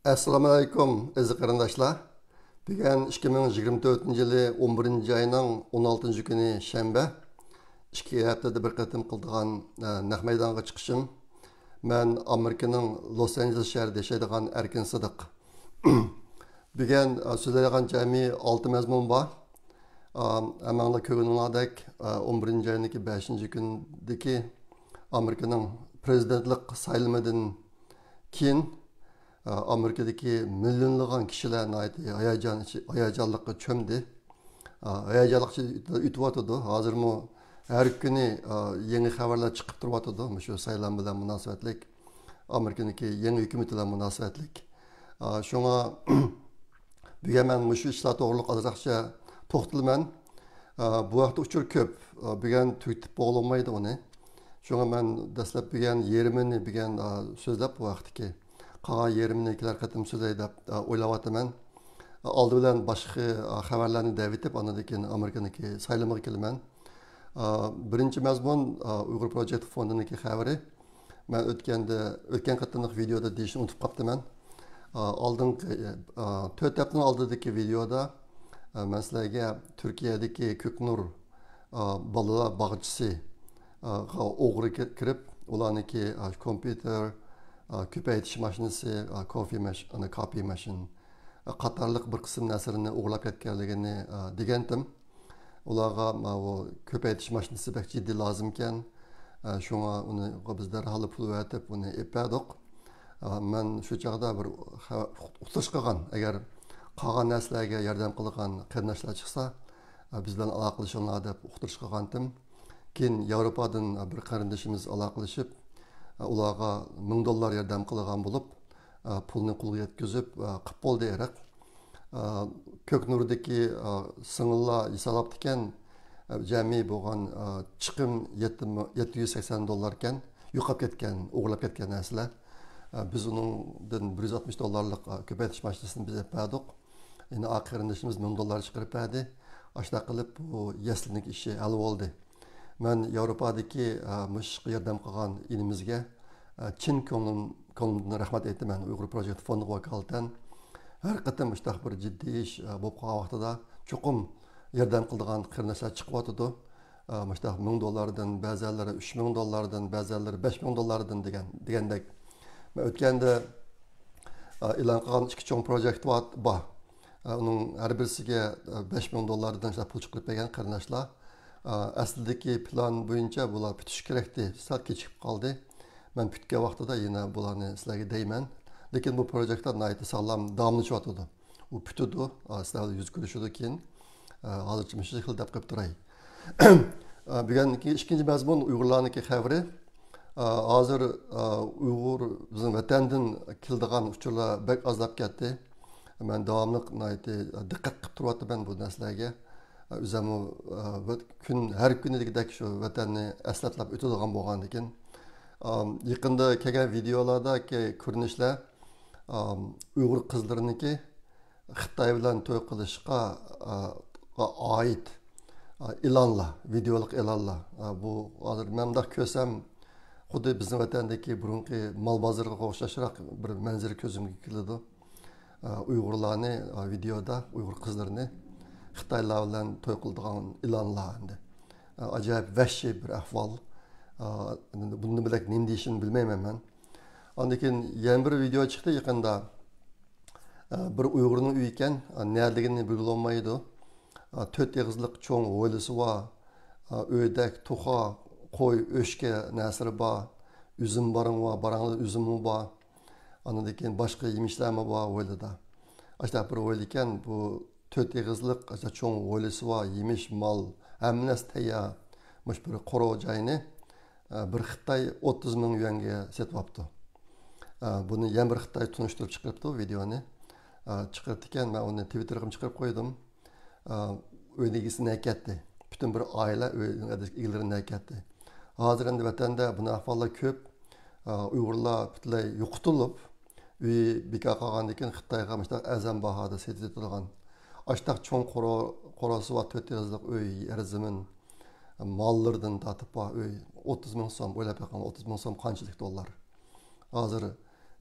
Assalamu alaykum aziz qarindoshlar. Bugun 2024-yili 11 oyning 16 kuni shanba. 2 haftada bir qatim qildigan naq maydonga chiqishim. Men Amerikaning Los Angeles shahrida yashaydigan Erkin Sidiq. Bugun so'zlaydigan jami 6 mazmun bor. Amanglar ko'rininglardek 11 oyning 5-kundagi Amerikaning prezidentlik saylamidan keyin Amerika'daki milyonlagan kişiler hayacanlıkla çömdi. Hayacanlıkça ütüvatıdı. Hazır mı her günü yeni haberler çıkıp durvatıdı. Şu sayılan bilen münasebetlik. Amerika'daki yeni hükümetiyle münasebetlik. Şuna bir hemen şu işler doğruluk azıcakça toxtılmen. Bu vakti uçur köp. Bir gen tüytip olmaydı onu. Şuna ben deslep bir gen yerimini bir gen sözlep bu vakti ki. Qağa yerimni ikiler qatım sözeydi o'ylayapman. Aldı bilan boshqa xabarlarni davitib, anadaki Amerikaniki saylamga kelman. Birinchi mazmun Uyg'ur Project Fondiniki xabari. Men o'tgan qatimliq videoda deyishni unutib qolibman. Oldingi 4 haftaning oldidagi videoda men sizlarga Turkiyadagi Ko'knur bolalar bog'chisi o'g'ri kirib, ularniki kompyuter köpəytiş maşinisi, copy machine qatarlıq bir qism nəsrini o'g'irlab ketganligini degandim. Ularga o köpəytiş maşinisi bək ciddi lazım ekan. Şuna uni biz darhol pul verib uni epadik. Men shu chaqda bir uqtirish qilgan, agar qolgan narsalarga yordam qilgan qarindoshlar chiqsa, biz bilan aloqalashinglar deb uqtirish qilgandim. Keyin Yevropadan bir qarindoshimiz aloqalashib ularga $1000 yordam qilgan bo'lib, pulni qo'lga yetkazib, qilib bo'ldi erak. Ko'knurdagi singillar hisoblab ekan, jami bo'lgan chiqim $780 ekan, yo'qolib ketgan, o'g'irlab ketgan narsalar. Biz uningdan $160 ko'paytirish mashinasini biz yapadik. Endi oxirindishimiz $1000 chiqarib berdi. Ashta qilib bu yaslinik ishi hal bo'ldi. Men Yevropadagi mush yordam qilgan ilimizga chin ko'nglimdan rahmat aytaman. Uyg'ur Project Fondi vakolatan har qatam mushtaq bir jiddiy ish bo'lib qolgan vaqtida cho'qim yordam qiladigan qarindoshlar chiqyotdi. Mushtaq $1000dan, ba'zilari $3000dan, ba'zilari $5000dan degandek. Men o'tganda e'lon qilgan ikki cho'ng projekt bor. Uning har birisiga $5000dan pul chiqarib bergan qarindoshlar. Aslidagi plan bo'yicha bular bitish kerakdi. Sal kechikib qoldi. Men bitgan vaqtida yana bularni sizlarga deyman. Lekin bu proyektlar nihoyatda sog'lom davomlashyotdi. U bitdi. Sizlar yuz ko'rishadi keyin hozircha shu xil deb qo'yib turay. Bugungi ikkinchi mazmun Uyg'urlarniki xabari. Hozir Uyg'ur bizning vatandan keladigan uchurlar bek ozlab ketdi. Men davomli nihoyatda diqqat qilib turyapman bu narsalarga. O'zim har kunidagidek shu vatanni eslatlab o'tadigan bo'lgan ekan. Yaqinda kelgan videolardagi ko'rinishlar Uyg'ur qizlariniki Xitoy bilan to'y qilishga oid e'lonlar, videolik e'lonlar. Bu hozir men bunday ko'rsam, xuddi bizning vatandagi burungi mol bozoriga o'xshashroq bir manzara ko'zimga keladi. Uyg'urlarni videoda, Uyg'ur qizlarini Xitoylar bilan to'y qiladigan e'lonlar endi. Ajoyib vahshiy bir ahvol. Buni bilak nima deyishini bilmayman men. Ondan keyin yana bir video chiqdi yaqinda. Bir Uyg'urning uyi ekan, nerligini bilolmaydi. 4 egizlik cho'ng o'ylisi bor. O'ydak, tuxa, qo'y, o'shka nasri bor. Üzüm baring bor, barangli üzümmi bor. Ondan keyin boshqa yemishlarmi bor o'ylida. Ashta bir o'yli ekan, bu 4 egizlik cho'ng o'ylisi bor, yemish, mol, hammas tayyor. Mush bir qoro joyni bir Xitoy 30,000 yuanga setyapti. Buni yana bir Xitoy tunishtirib chiqaribdi videoni. Chiqarib ekan, men uni Twitterga chiqarib qo'ydim. Uydagisini aytdi. Butun bir oila egalarini aytdi. Hozir endi vatanda buni ahvollar ko'p. Uyg'urlar butunlay yo'qotilib, uy bekor qolgandan keyin Xitoyga mustaq azam bahoda setiladigan. Ashtaq cho'ng qorosi va 4 yozliq uy, arzimin mallardan tatib uy 30,000 so'm o'ylab qo'ygan. 30,000 so'm qanchalik dollar. Hozir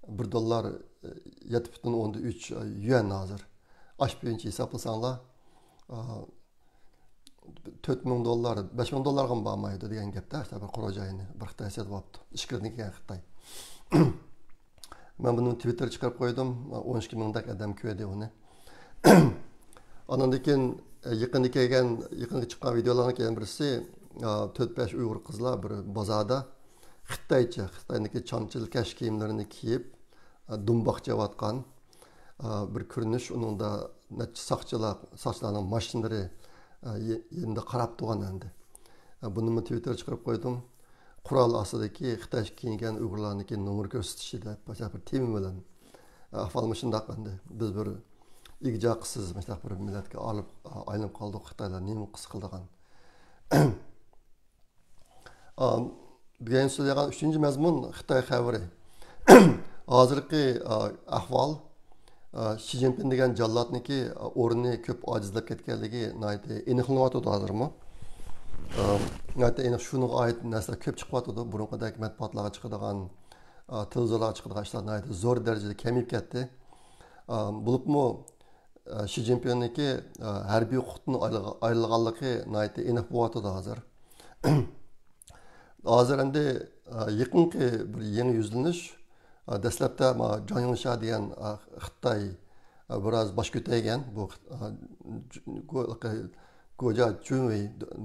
1 dollar 7,3 yuan hozir. Ash bo'yicha hisoblasanglar 4,000 dollar, 5,000 dollarga bormaydi degan gapda, bir qurol joyini bir Xitoy sotib olibdi. Ishkirdan kelgan Xitoy. Men buni Twitterga chiqarib qo'ydim. 12 mingdak odam ko'rdi uni. Andan keyin yaqinga chiqqan videolarning keyin birisi 4-5 Uyg'ur qizlar bir bozorda Xitoyniki chanchil kash kiyimlarini kiyib dumboq chavotgan bir ko'rinish, uningda necha soqchilarning mashinalari yerda qarab turgan endi. Buni men Twitterga chiqarib qo'ydim. Qurol ostidagi Xitoy kiyingan Uyg'urlarniki nomer ko'rsatishi deb bir tema bilan ahvol shundoq endi. Biz bir ig'joqsiz mana bir millatga olib aylanib qoldik. Xitoylar nima qis qildigan. Bugun so'zlagan 3-mazmun Xitoy xabari. Hozirgi ahvol Xi Jinping degan jallodniki o'rni ko'p ojizlab ketganligi aniqlanyapti hozirmi? Aniq shunga oid narsalar ko'p chiqyapti. Burunqidek matbuotlarga chiqadigan, televizorlarga chiqadigan ishlar zo'r darajada kamayib ketdi. Bo'libmi Xi Jinpingniki harbiy huquqdan ayrilganligi aniq bo'lyapti hozir. Hozir endi yaqinqi bir yangi yuzlanish dastlabda Zhang Yongxia degan Xitoy biroz bosh ko'targan bu Goja Chunwei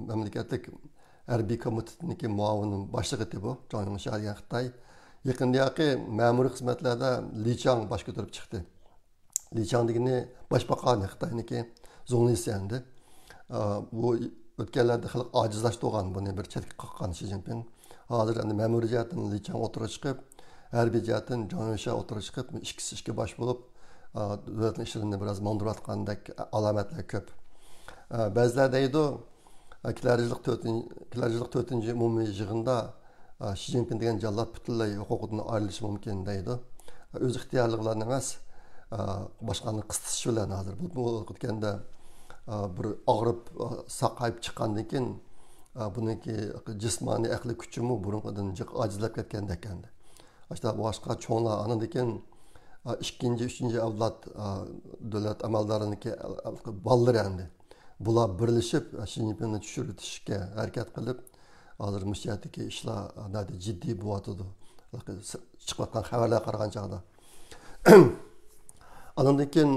mamlakatlik harbiy komitetniki muavini boshlig'i bu Zhang Yongxia degan Xitoy yaqindagi ma'muriy xizmatlarda Li Chang bosh ko'tarib chiqdi. Li Chang degani boshbaqon Xitoyniki Zhongli endi. Bu o'tganlarda xalq ojizlashtirgan buni bir chetga qoqqan Xi Jinping. Hozir endi ma'muriy jihatdan Li Chang o'tirib chiqib, harbiy jihatdan Zhang Yongxia o'tirib chiqib, ikki bosh bo'lib davlat ishlarini biroz mandirayotgandek alomatlar ko'p. Ba'zilar deydi, Kilarjilik 4-chi umumiy yig'inda Xi Jinping degan jallod butunlay huquqidan ayrilishi mumkin deydi. O'z ixtiyorliklarini emas, boshqani qistitish bilan hozir bu o'tganda bir og'rib saqayib chiqqandan keyin buniki jismoniy aqliy kuchimi burunqidan jiq ojizlab ketgandek endi. Boshqa boshqa cho'nglar andan keyin 2-3 avlod davlat amaldorlarining bolalar endi. Bular birlashib Xi Jinpingni tushirishga harakat qilib, hozir mushtiyatdagi ishlar jiddiy bo'lyapti. Chiqayotgan xabarlar qaragan chog'da. Andan keyin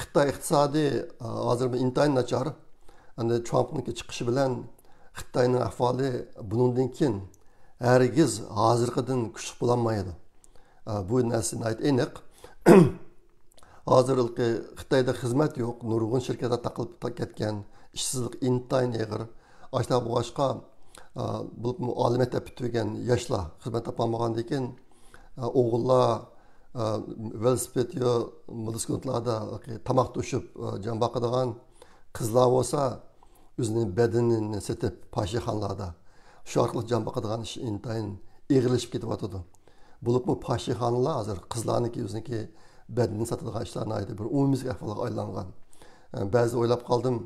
Xitoy iqtisodiy hozir intayin nachar. Endi Trumpning chiqishi bilan Xitoyning ahvoli bundan keyin hargiz hozirgidan kuchli bo'lolmaydi. Bu narsa aniq. Hozirgi Xitoyda xizmat yo'q, nurg'un shirkatlar taqilib ketgan, ishsizlik intayin og'ir. Boshqa bu oliy maktab bitirgan yoshlar xizmat topolmagandan keyin o'g'illar velosiped yo motosikletlarda tamoq to'shib jon boqadigan qizlar bo'lsa o'zining badanini setib pashixonlarda shu orqali jon boqadigan ish intayin eg'irlashib ketyapti. Bo'libmi pashixonlar hozir qizlarniki o'ziniki badanini sotadigan ishlarni bir umumiylik ahvolga aylangan. Ba'zi o'ylab qoldim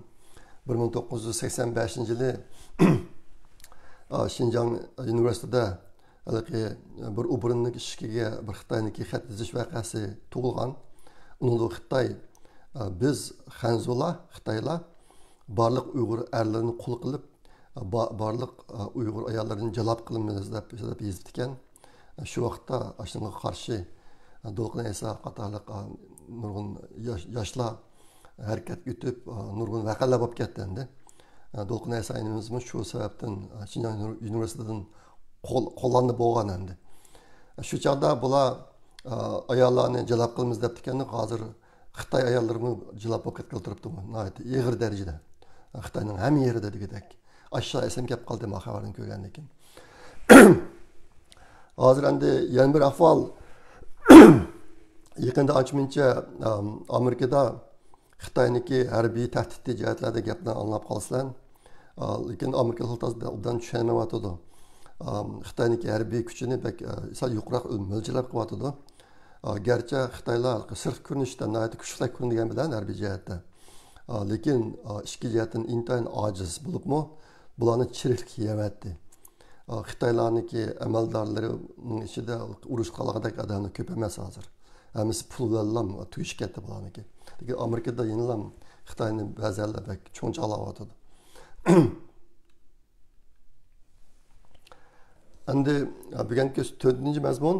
1985-yili Xinjiang universitetida bir o'birinlik ishkiga bir Xitoyniki xat yozish voqeasi tug'ilgan. Unda Xitoy biz Xanzular, Xitoylar barliq Uyg'ur erlarini qul qilib, barliq Uyg'ur ayollarini jalab qilamiz deb yozib ekan. Shu vaqtda ashunga qarshi Dolqin Esa qatorliq nurg'un yoshlar harakat etib, nurg'un voqealar bo'lib ketdi endi. Dolqin Esa inimizmi shu sababdan Xinjiang universitetidan qo'llanib bo'lgan endi. Shu chog'da bular ayollarni jalab qilamiz deb ekanni, hozir Xitoy ayollarini jalab bo'lib ketib turibdi. Yig'ir darajada. Xitoyning ham yerida degidek. Aşağı esim kelib qoldi men xabarni ko'rgandan keyin. Hozir endi yana bir ahvol yaqinda ancha Amerikada Xitoyniki harbiy tahdidli jihatlarda gaplarni anglab qolsizlar. Lekin Amerika xalqdan tushunmayotdi. Xitoyniki harbiy kuchini bak sal yuqroq mo'ljallab qilyapti. Gerçi Xitoylar sirq ko'rinishda nihoyat kuchli ko'ringan bilan harbiy jihatda. Lekin ikki jihatdan intayin ojiz bo'libmi, bularni chirib yemayapti. Xitoylarniki amaldorlarining ichida urush qilgandek odamlar ko'p emas hozir. Hammasi pul bilan tugishib ketdi bularniki. Lekin Amerikada yana Xitoyni ba'zanlar bak cho'nch olayotdi. Endi bugungi 4-mazmun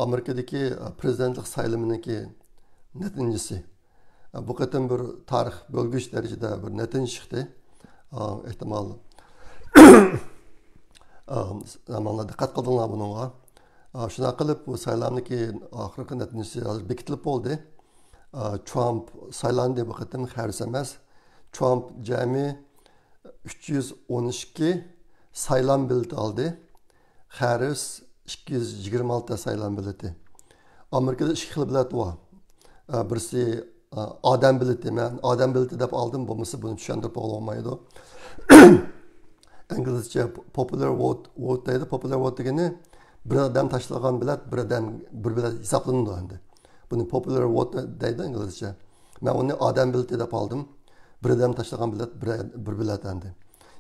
Amerikadagi prezidentlik sayloviniki natijasi. Bu qatam bir tarix bo'lgich darajada bir natija chiqdi. Ehtimol zamanla diqqat qildinglar bunga. Shuna qilib bu saylovniki oxirgi natijasi hozir bekitilib bo'ldi. Trump saylandi bu qatam xaris emas. Trump jami 312 saylan bileti aldı. Harris 226 saylan bileti. Amerika'da iki xil bilet var. Birisi adam bileti. Ben adam bileti dep aldım. Bunu düşündürüp olamaydı. İngilizce popular vote deydi. Popular vote degeni bir adam taşlagan bilet, bir bilet hesaplandı. Bunu popular vote deydi İngilizce. Ben onu adam bileti dep aldım. Bir adam taşlagan bilet, bir bilet endi.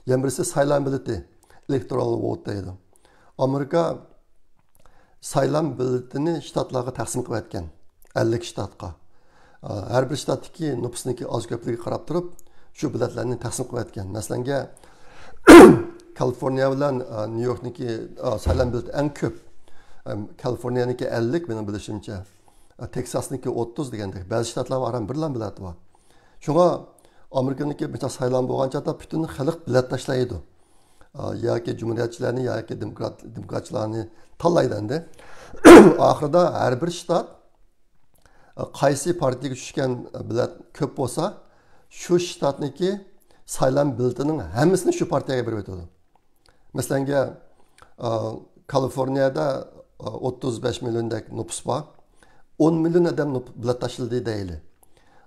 Yani birisi saylan bileti. Electoral vote deydi. Amerika saylan biletini ştatlarga taqsim qilib etgan. 50 ştatga. Her bir ştatdagi nüfusniki az ko'pligiga qarab turib, shu biletlarni taqsim qilib etgan. Masalan, Kaliforniya bilan New Yorkniki saylan bileti eng ko'p. Kaliforniyaniki 50, benim bilishimcha. Teksasniki 30 degandek. Ba'zi shtatlar aram birlan bilet var. Shunga Amerikaniki bitta saylan bo'lgan chaqda butun xalq bilet tashlaydi. Yoki cumhuriyetçilerini yoki demokratçılarni tanlaydi endi. Oxirida har bir shtat qaysi partiyaga tushgan bilet ko'p bo'lsa, shu shtatniki saylan biletining hammasini shu partiyaga berib o'tadi. Masalan, Kaliforniyada 35 milliondek nüfus var. 10 milyon adam bilet taşıldı deyli.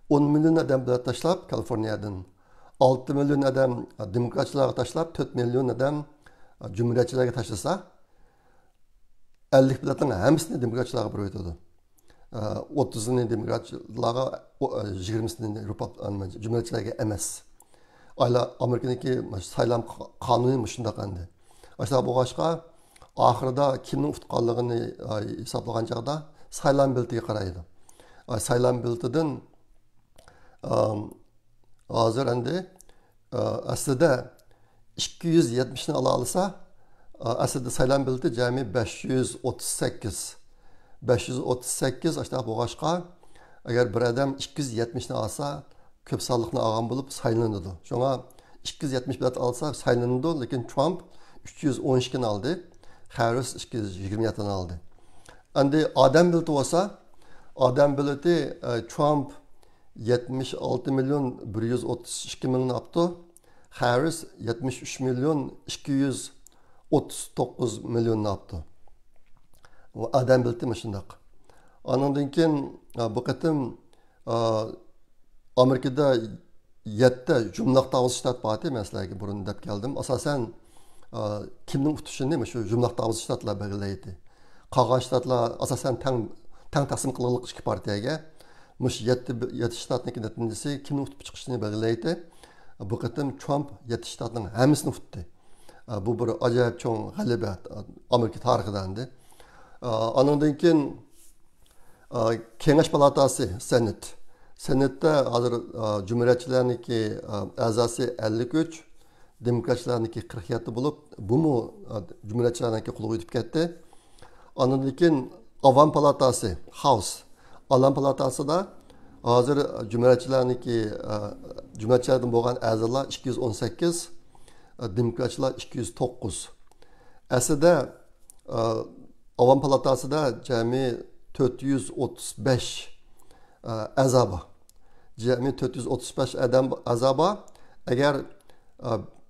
10 milyon adam bilet taşlab Kaliforniyadan 6 milyon adam demokratçılarga taşlab 4 milyon adam cumhuriyetçilerge taşlasa 50 biletin hamısını demokratçılarga berib o'tadi. 30'ını demokratçılarga 20'sini cumhuriyetçilerge emas. Ayla Amerika'daki saylam kanunu şundaq endi. Aşağı bu başqa ahırda kimning utqanligini hesaplagan chaqda saylan biletiga qaraydi. Saylan biletidan hozir endi aslida 270 ni olsa aslida saylan bileti jami 538. 538 aşağı bu başqa agar bir adam 270 ni olsa ko'p sonliqni olgan bo'lib saylanadi. Shunga 270 bilet alsa saylanadi, lekin Trump 312 ni oldi. Harris 227 ni oldi. Endi odam bileti bo'lsa, odam bileti Trump 76 milyon 132 milyon yaptı. Harris 73 milyon 239 milyon yaptı. O adam bileti mi şundaq? Ondan keyin bu qatim Amerika'da 7 jumlaq tavız shtat bor, masalan, burun deb keldim. Asosan kimning tutishini shu jumlaq tavız shtatlar belgilaydi. Qolgan shtatlar asosan tang taqsim qilingan ikki partiyaga mush 7 shtatniki natijasi kimning tutib chiqishini belgilaydi. Bu qatim Trump 7 shtatning hammasini tutdi. Bu bir ajoyib cho'ng g'alaba Amerika tarixida endi. Ondan keyin Kengash palatasi Senat. Senatda hozir cumhuriyetçilarniki a'zosi 53, demokratchilarniki 47 bo'lib, bumi cumhuriyetçilarniki qo'lga yetib ketdi. Ondan keyin Avam palatasi House. Avam palatasida hozir cumhuriyetçilardan bo'lgan a'zolar 218, demokratchilar 209. Aslida Avam palatasida jami 435 azaba. Jami 435 adam azaba. Agar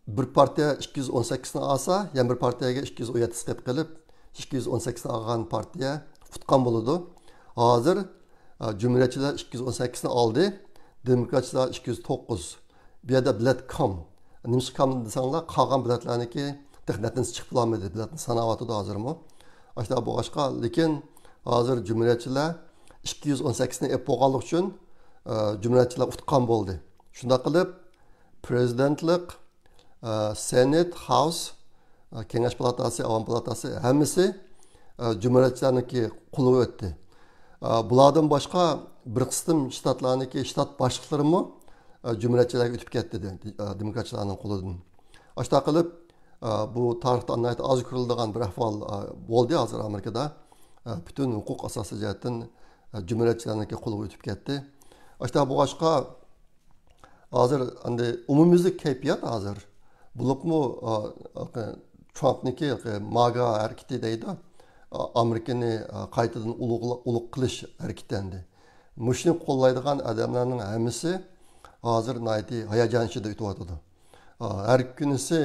bir partiya 218 ni olsa, yana bir partiyaga 217 qilib qilib 218 ni olgan partiya tutgan bo'ladi. Hozir cumhuriyetçiler 218 ni oldi, demokratchilar 209. Bu yerda bilet kam. Nima kam desanglar, qolgan biletlarniki texnikatini chiqib bo'lmaydi. Biletni sanayotdi hozirmi? Aslida bu boshqa, lekin hozir cumhuriyetçiler 218 ni ep bo'lganlik uchun cumhuriyetçiler utqan bo'ldi. Shunda qilib prezidentlik, Senate, House Kengash palatasi, Avam palatasi hammasi Cumhuriyetçilarniki qulu o'tdi. Bulardan boshqa bir qism shtatlarniki shtat boshliqlarimi Cumhuriyetçilarga o'tib ketdi, demokratchilarning qo'lidan. Ashta qilib bu tarixda az ko'riladigan bir ahvol bo'ldi hozir Amerikada. Bütün huquq asosi jihatdan Cumhuriyetçilarniki qo'liga o'tib ketdi. Ashta bu boshqa hozir endi umumyuzlik kayfiyat hozir bo'libmi Trumpniki MAGA hareketi deydi. Amerikani qaytadan ulug' qilish hareketlendi. Mushni qo'llaydigan odamlarning hammasi hozir nayti hayajon ichida o'tyapti. Har kunisi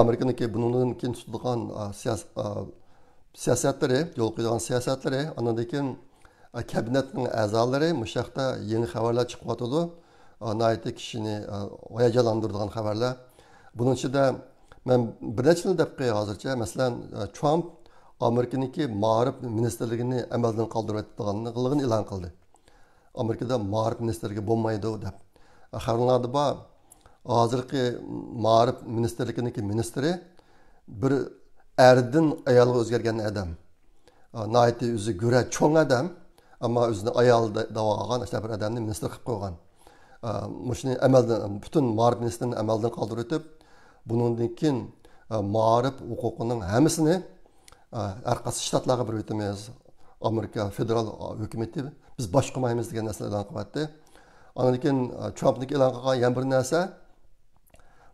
Amerikaniki bundan keyin tutilgan siyosatlari, yo'l qo'ygan siyosatlari, andan keyin kabinetning a'zolari mushaqda yangi xabarlar chiqyapti. Nayti kishini hayajonlantiradigan xabarlar. Bunun ichida men bir nechta deb qo'y hozircha, masalan, Trump Amerikaniki ma'rif ministerligini amaldan qoldirayotganligini e'lon qildi. Amerikada ma'rif ministerligi bo'lmaydi deb. Xabarlarda bor, hozirgi ma'rif ministerliginiki ministri bir erdan ayolga o'zgargan odam. Nayti o'zi go'ra cho'ng odam, ammo o'zini ayol deb olgan bir odamni ministr qilib qo'ygan. Mushni amaldan butun ma'rif ministerini amaldan qoldirib o'tib, bundan keyin ma'rif huquqining hammasini arkası ştatlarga bir o'tamiz. Amerika federal hukumati biz boshqarmaymiz degan narsani e'lon qilyapti. Ondan keyin Trumpning e'lon qilgan yana bir narsa,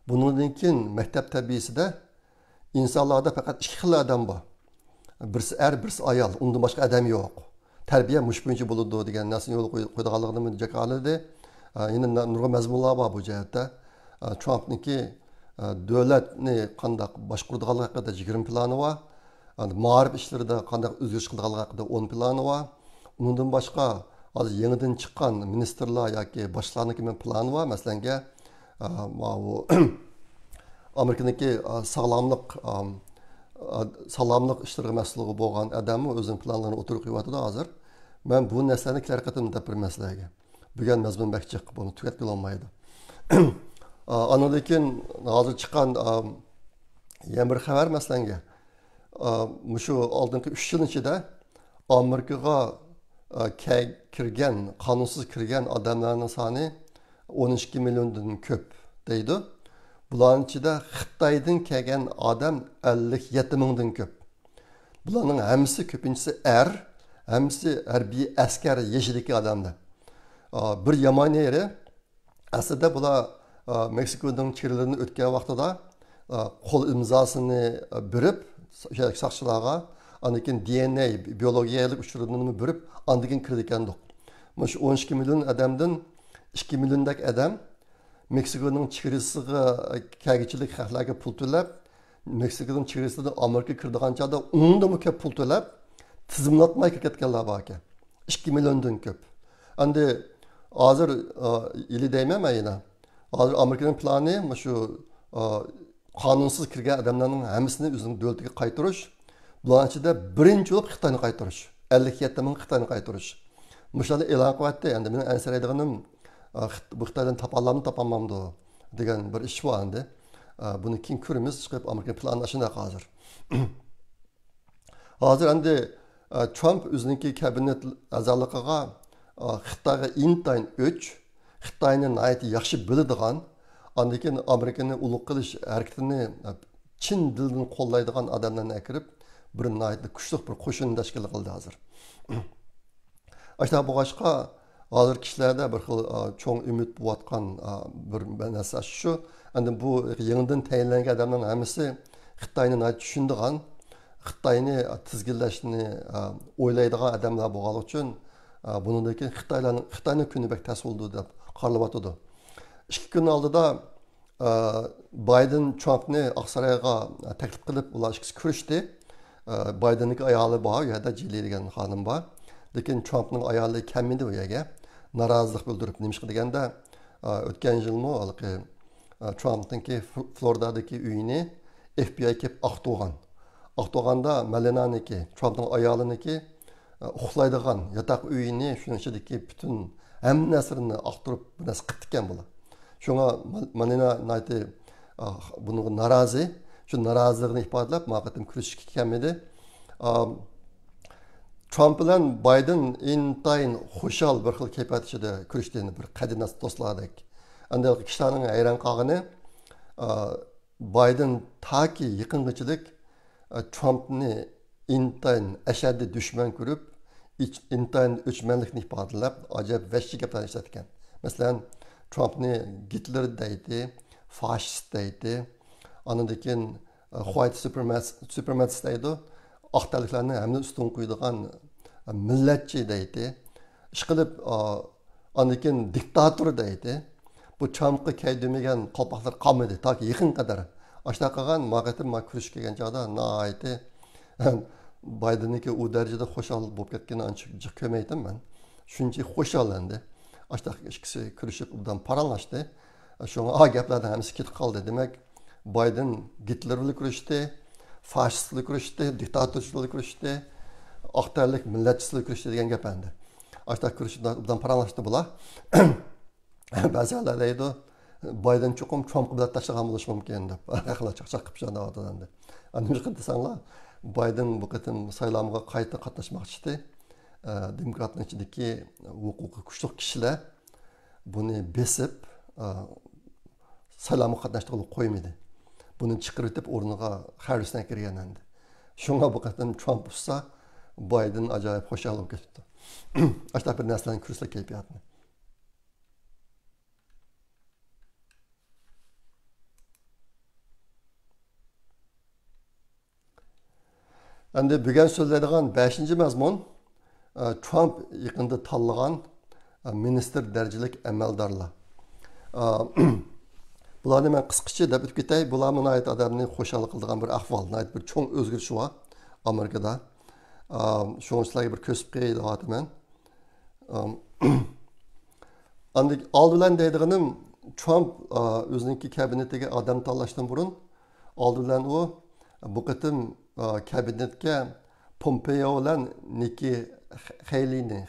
bundan keyin maktab tarbiyasida insonlarda faqat ikki xil odam bor. Birisi birisi ayol, undan boshqa odam yo'q. Tarbiya mush bo'yicha bo'ladi degan narsani yo'l qo'yganligini jakaladi. Yana nurg'un mazmunlar bor bu jihatda. Trumpniki davlatni qanday boshqaradiganligi haqida 20 plani bor. Ma'rif ishlarida qanday o'zgarish qilganligi haqida 10 plani bor. Undan boshqa hozir yangidan chiqqan ministerlar yoki boshlarniki plani bor. Masalan, bu Amerikaniki sog'lomlik ishlariga mas'ul bo'lgan odam o'zining planlarini o'tirib qo'yapti hozir. Men bu narsalarni ikki qatim deb bilmaslarga. Bugun mazmun bakchiq buni tugatib olmaydi. Ondan keyin hozir chiqqan yana bir xabar masalanga shu oldingi 3 yil ichida Amerikaga kirgan, qonunsiz kirgan odamlarning soni 12 milliondan ko'p deydi. Bularning ichida Xitoydan kelgan odam 57 mingdan ko'p. Bularning hammasi ko'pinchisi hammasi harbiy askar yeshidagi odamlar. Bir yomon yeri aslida bular Meksikadan chegaralarni o'tgan vaqtida qo'l imzosini berib soqchilarga, andan keyin DNA biologiyalik uchurlarni berib, andan keyin kirdi ekandik. Mana 12 million odamdan 2 milliondek odam Meksikaning chegarasiga kagichilik xalqlarga pul to'lab, Meksikaning chegarasidan Amerika kirdigan chog'da undan ko'p pul to'lab, tizimlatmay ketganlar bor ekan. 2 milliondan ko'p. Endi hozir yili deyman yana. Hozir Amerikaning plani shu qonunsiz kirgan odamlarning hammasini o'zining davlatiga qaytarish. Bular ichida birinchi bo'lib Xitoyni qaytarish. 57 ming Xitoyni qaytarish. Mushlarni e'lon qilyapti. Endi men ansiraydiganim bu Xitoydan topolmamdi degan bir ish bor endi. Buni keyin ko'ramiz, chiqib Amerika planlari shunaqa hozir. Hozir endi Trump o'zining kabinet a'zoligiga Xitoyga intayin o'ch, Xitoyni nihoyat yaxshi biladigan, ondan keyin Amerikani ulug' qilish harakatini chin dildan qo'llaydigan odamlarni akirib, bir nihoyat kuchli bir qo'shin tashkil qildi hozir. Ashta bu boshqa hozir kishilarda bir xil cho'ng umid bo'layotgan bir narsa shu. Endi bu yangidan tayinlangan odamlarning hammasi Xitoyni tushunadigan, Xitoyni tizginlashni o'ylaydigan odamlar bo'lgani uchun bundan keyin Xitoyning kuni bek tasvildi deb qaralyapti. 2 kun oldida Biden Trumpni Oqsaroyga taklif qilib, ular ikkisi ko'rishdi. Bidenning ayoli bor, yerda Jili degan xonim bor. Lekin Trumpning ayoli kelmadi u yerga. Norozilik bildirib, nima deganda o'tgan yilmi Trumpning Floridadagi uyini FBI kelib aqto'g'an. Aqto'g'anda Melana'niki, Trumpning ayoliniki uxlaydigan yotoq uyini, shuning ichidagi butun hamma narsani aqtirib bir narsa qilib ekan bular. Shunga Melana bunga norozi. shu noroziligini ifodalab maqatim kurashishga kelmadi. Trump bilan Bayden intayin xushal bir xil kayfiyat ichida kurashdiğini bir qadinas do'stlardek. Anda kishilarning hayron qolgani Bayden taki yaqingachilik Trumpni intayin ashaddiy dushman ko'rib, intayin o'chmanlikni ifodalab, ajab vahshiy gaplarni ishlatgan. Masalan, Trumpni Hitler deydi, faşist deydi. Andan keyin white supremacist deydi. Aqtaliklarni hamda ustun qo'yadigan millatchi deydi. Ishqilib andan keyin diktator deydi. Bu Trumpga kaydimigan qalpoqlar qolmadi toki yaqin qadar. Ashta qilgan maqatim ma kurish kelgan chog'da noayati Bayden'niki u darajada xo'shal bo'lib ketgani ancha jiq ko'maydim men. Shuncha xo'shallandi. Ashta ikkisi kurishib undan paralashdi. Shunga gaplardan hammasi ketib qoldi. Demak, Bayden Hitler bilan kurashdi, faşistlik kurashdi, diktatorchilik kurashdi, aqtarlik millatchilik kurashdi degan gap endi. Ashta kurishdan paralashdi bular. Ba'zilar deydi, Bayden chuqum Trump bilan tashlagan bo'lishi mumkin deb. Haqlar chaqchaq qilib jonavotgandi. Ana shu qilsanglar, Bayden bu qatim saylovga qayta qatnashmoqchi. Demokratlar ichidagi huquqiy kuchli kishilar buni besib saylovga qatnashtirib qo'ymadi. Buni chiqarib o'rniga Harrisdan kirgan endi. Shunga bu qatim Trump bo'lsa, Bayden ajoyib xo'shal bo'lib ketdi. Ashta bir narsalarni ko'rsatsa kayfiyatni. Endi bugun so'zlaydigan 5-mazmun Trump yaqinda tanlagan minister darajalik amaldorlar. Bularni men qisqacha deb o'tib ketay. Bular nihoyat odamni xo'shal qiladigan bir ahvol, nihoyat bir cho'ng o'zgarish bor Amerikada. Shuningdek bir ko'rsib qo'yayapman. Endi oldidan deydiganim Trump o'ziniki kabinetiga odam tanlashdan burun oldidan u bu qatim kabinetga Pompeo bilan Nikki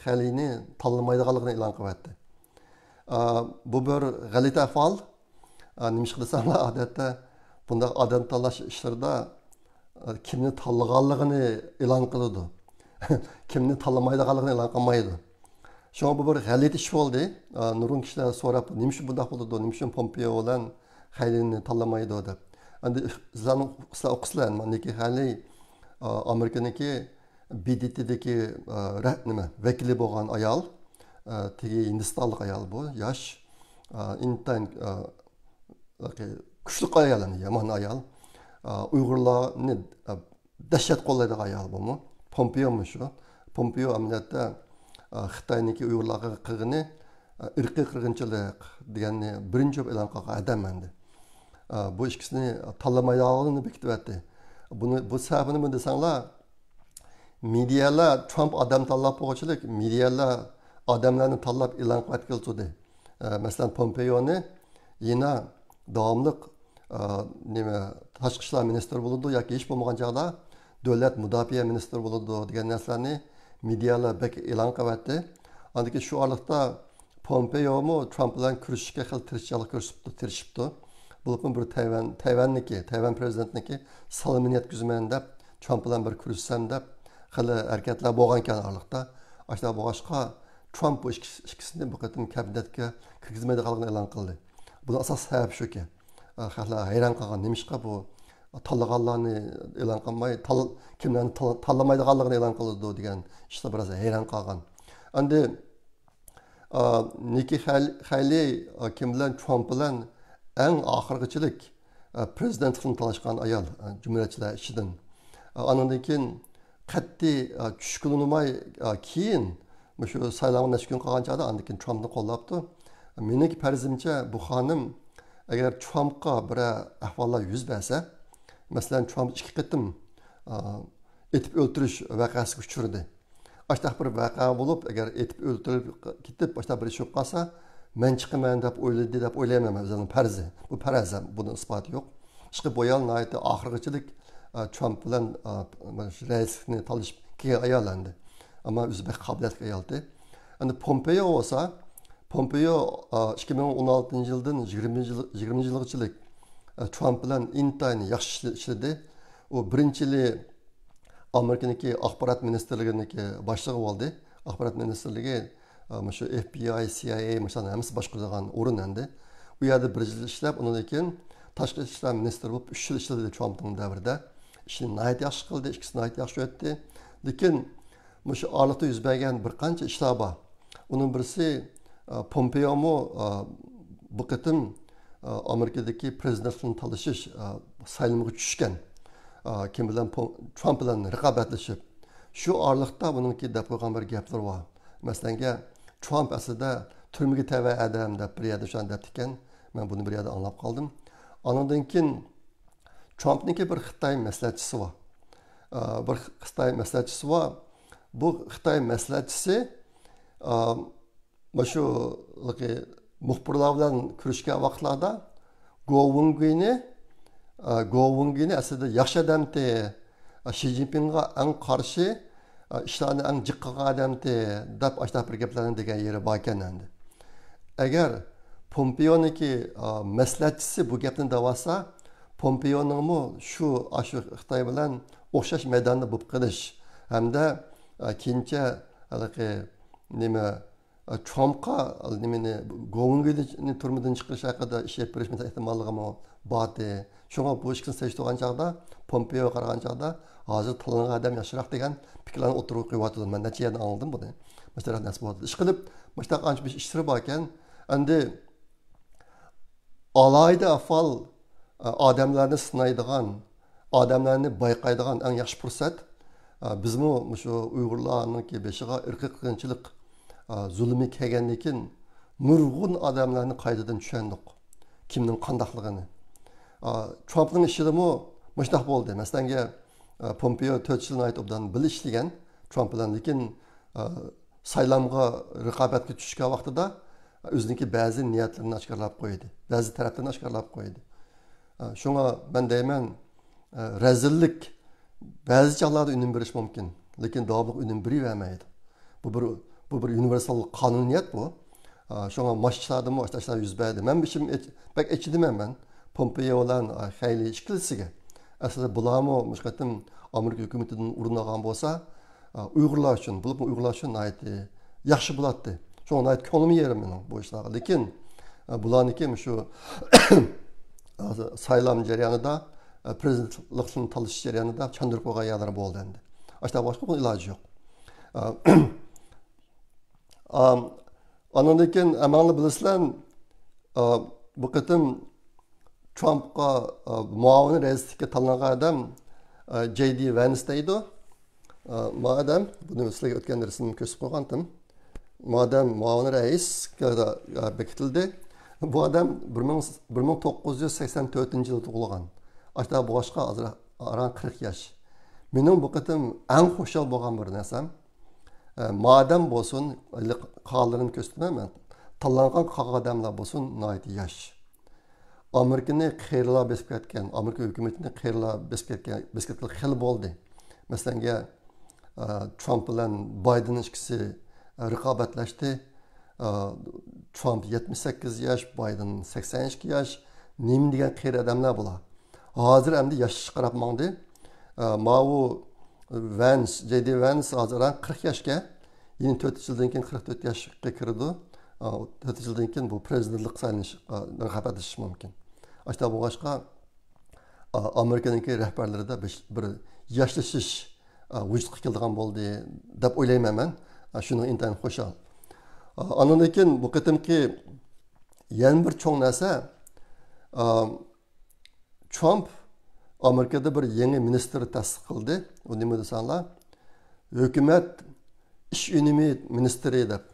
Haley'ni tanlamaydiganligini e'lon qilyapti. Bu bir g'alati ahvol. Nimish qilsanglar odatda bunday odam tanlash ishlarida kimni tanlaganligini e'lon qiladi. Kimni tanlamaydiganligini e'lon qilmaydi. Shunga bu bir g'alati ish bo'ldi. Nurun kishilar so'rab, nima uchun bunday bo'ldi? Nima uchun Pompeo bilan Haley'ni tanlamaydi deb. Endi sizlar o'qisizlar, Nikki Haley Amerikaniki BDT'dagi nima vakili bo'lgan ayol, tegi Hindistonlik ayol bu, yosh, intayin kuchli ayol, yomon ayol. Uyg'urlarni dahshat qo'llaydigan ayol bu. Pompeo shu. Pompeo amaliyotda Xitoyniki Uyg'urlarga qilgani irqiy qirg'inchilik deganni birinchi e'lon qilgan odam endi. Bu ikkisini tanlamaydiganligini bekityapti. Bu sababini nima desanglar, medialar Trump odam tanlab qo'ychilik, medialar odamlarni tanlab e'lon qilib keldi. Masalan, Pompeo'ni yana davomli nima tashqi ishlar ministri bo'ladi yoki hech bo'lmagan chog'da davlat mudofaa ministri bo'ladi degan narsalarni medialar bek e'lon qilyapti. Andiki shu oraliqda Pompeo Trump bilan kurashishga xil tirishchilik ko'rsatibdi. Bulupun bir Tayvan prezidentniki salomini yetkazman deb, Trump bilan bir kurashsam deb, xili harakatlar bo'lgan oraliqda. Ashta boshqa Trump bu ikkisini bu qatim kabinetga kirgizmaydiganligini e'lon qildi. Buni asos sabab shuki, xalqlar hayron qolgan, nimishqa bu tanlaganlarni e'lon qilmay, kimlarni tanlamaydiganligini e'lon qildi degan ishlar biroz hayron qolgan. Endi Nikki Haley kim bilan Trump bilan eng oxirgichilik prezidentlikni tanlashgan ayol jumhuriyatchilar ichidan. Andan keyin qat'iy tushkunlanmay keyin shu saylovga necha kun qolgan chog'da andan keyin Trumpni qo'llabdi. Mening farzimcha bu xonim agar Trumpga bir ahvollar yuz bersa, masalan Trump 2 qatim etib o'ldirish vaqasiga uchradi. Ashta bir vaqa bo'lib, agar etib o'ldirib ketib, ashta bir ish bo'lib qolsa, men chiqaman deb o'yladi deb o'ylayman o'zimning farzi. Bu farz, bunun isboti yo'q. Ishqi bo'yal nihoyatda oxirgichilik Trump bilan raisni tanlashib kelgan ayollandi. Ammo o'zi bir qobiliyatli ayoldi. Endi Pompeo bo'lsa, Pompeo 2016 yildan 20 yilgacha Trump bilan intayin yaxshi ishladi. U birinchi yili Amerikaniki axborot ministrliginiki boshlig'i bo'ldi. Axborot ministrligi shu FBI, CIA masalan hammasi boshqaradigan o'rin endi. U yerda bir yil ishlab, undan keyin tashqi ishlar ministri bo'lib 3 yil ishladi Trumpning davrida. İşini nəhayət yaxşı qıldı, ikisi nəhayət yaxşı ötdü. Lakin shu aralıqda yuz bergan bir qancha ishlar bor. Onun birisi Pompeo mu bu qitim Amerikadagi prezidentlikni talashish saylanmaga tushgan. Kim bilan Trump bilan raqobatlashib. Shu aralıqda buningki deb qo'ygan bir gaplar bor. Masalan, Trump aslida turmaga tava adam deb bir yerda shunday deb ekan. Men buni bir yerda anglab qoldim. Ondan keyin Trump'niki bir Xitoy maslahatchisi var. Bir Xitoy maslahatchisi var. Bu Xitoy maslahatchisi shu muxbirlar bilan ko'rishgan vaqtlarda Govungini aslida yaxshi odamdi. Xi Jinpingga eng qarshi ishlarni eng jiq qilgan odamdi deb ashta bir gaplarni degan yeri bor ekan endi. Agar Pompeo'niki maslahatchisi bu gapni davasa, Pompeo'ning shu Xitoy bilan o'xshash maydonda bo'lib qilish hamda keyincha nima Trumpga nimani Govungini turmadan chiqarish haqida ish olib berish ehtimolligi bor. Shunga bu ishni seçtiğin chaqda Pompeo qaragan chaqda hozir tanlangan odam yaxshiroq degan fikrlarni o'tirib qo'yapti. Men necha yerdan oldim buni. Masalan, nasib bo'ldi. Ish qilib, mana qancha bir ishlar bor ekan. Endi alayda afal odamlarni sinaydigan, odamlarni bayqaydigan eng yaxshi fursat bizmi shu Uyg'urlarningki beshiga irqiy qiyinchilik zulmi kelgandan keyin nurg'un odamlarni qaytadan tushundik. Kimning qandaqligini. Trumpning ishidimi mushtaq bo'ldi. Masalan, Pompeo 4 yilni aytibdan bil ishlagan Trump bilan, lekin saylamga raqobatga tushgan vaqtida o'ziniki ba'zi niyatlarini oshkorlab qo'ydi. Ba'zi taraflarni oshkorlab qo'ydi. Şuna ben deyman, rezillik ba'zi chaqlarda unum berish mumkin, lekin davomli unum beravermaydi. Bu bir universal qonuniyat bu. Şuna mashchladimi, o'shtashlar yuz berdi. Men bishim bak echidiman men Pompeo bilan xeyli ish qilisiga. Aslida bularmi mushqatim Amerika hukumatidan urunagan bo'lsa, Uyg'urlar uchun, bu Uyg'urlar uchun yaxshi bo'ladi. Şuna ayt ko'nglim yerim mening bu ishlarga. Lekin bularniki shu saylam jarayonida prezidentlikni tanlash jarayonida chandırib qo'ygan yerlar bo'ldi endi. Ashta boshqa bir iloji yo'q. Ondan keyin amalni bilasizlar, bu qitim Trumpga muavin raislikka tanlangan odam J.D. Vance deydi. Madam, buni sizlarga o'tgan rasmni ko'rsatib qo'ygandim. Madam muavin raisga bekitildi. Bu adam 1984 yılda tug'ilgan. Ashta bu boshqa hozir aran 40 yosh. Mening bu qitim eng xushal bo'lgan bir narsam, madam bo'lsin, qoldirini ko'rsatmayman. Tanlangan odamlar bo'lsin, noyat yosh. Amerikani qeyrlar besib ketgan, Amerika hukumatini qeyrlar besib ketgan xil bo'ldi. Masalan, Trump bilan Biden ikkisi raqobatlashdi. Trump 78 yaş, Biden 82 yaş. Nim degan qeyri odamlar bular. Hozir endi yosh qarab mangdi. Mau Vance, J.D. Vance hozir 40 yoshga, yeni 4 yildan keyin 44 yoshga kirdi. 4 yildan keyin bu prezidentlik saylanish raqobatlashish mumkin. Ashta bu boshqa Amerikaniki rahbarlarida bir yoshlashish vujudga kelgan bo'ldi deb o'ylayman men. Shuni intayin xushal. Ondan keyin bu qitimki yana bir cho'ng narsa, Trump Amerikada bir yangi ministr tasdiq qildi. U nima desanlar? Hukumat ish unumi ministri deb.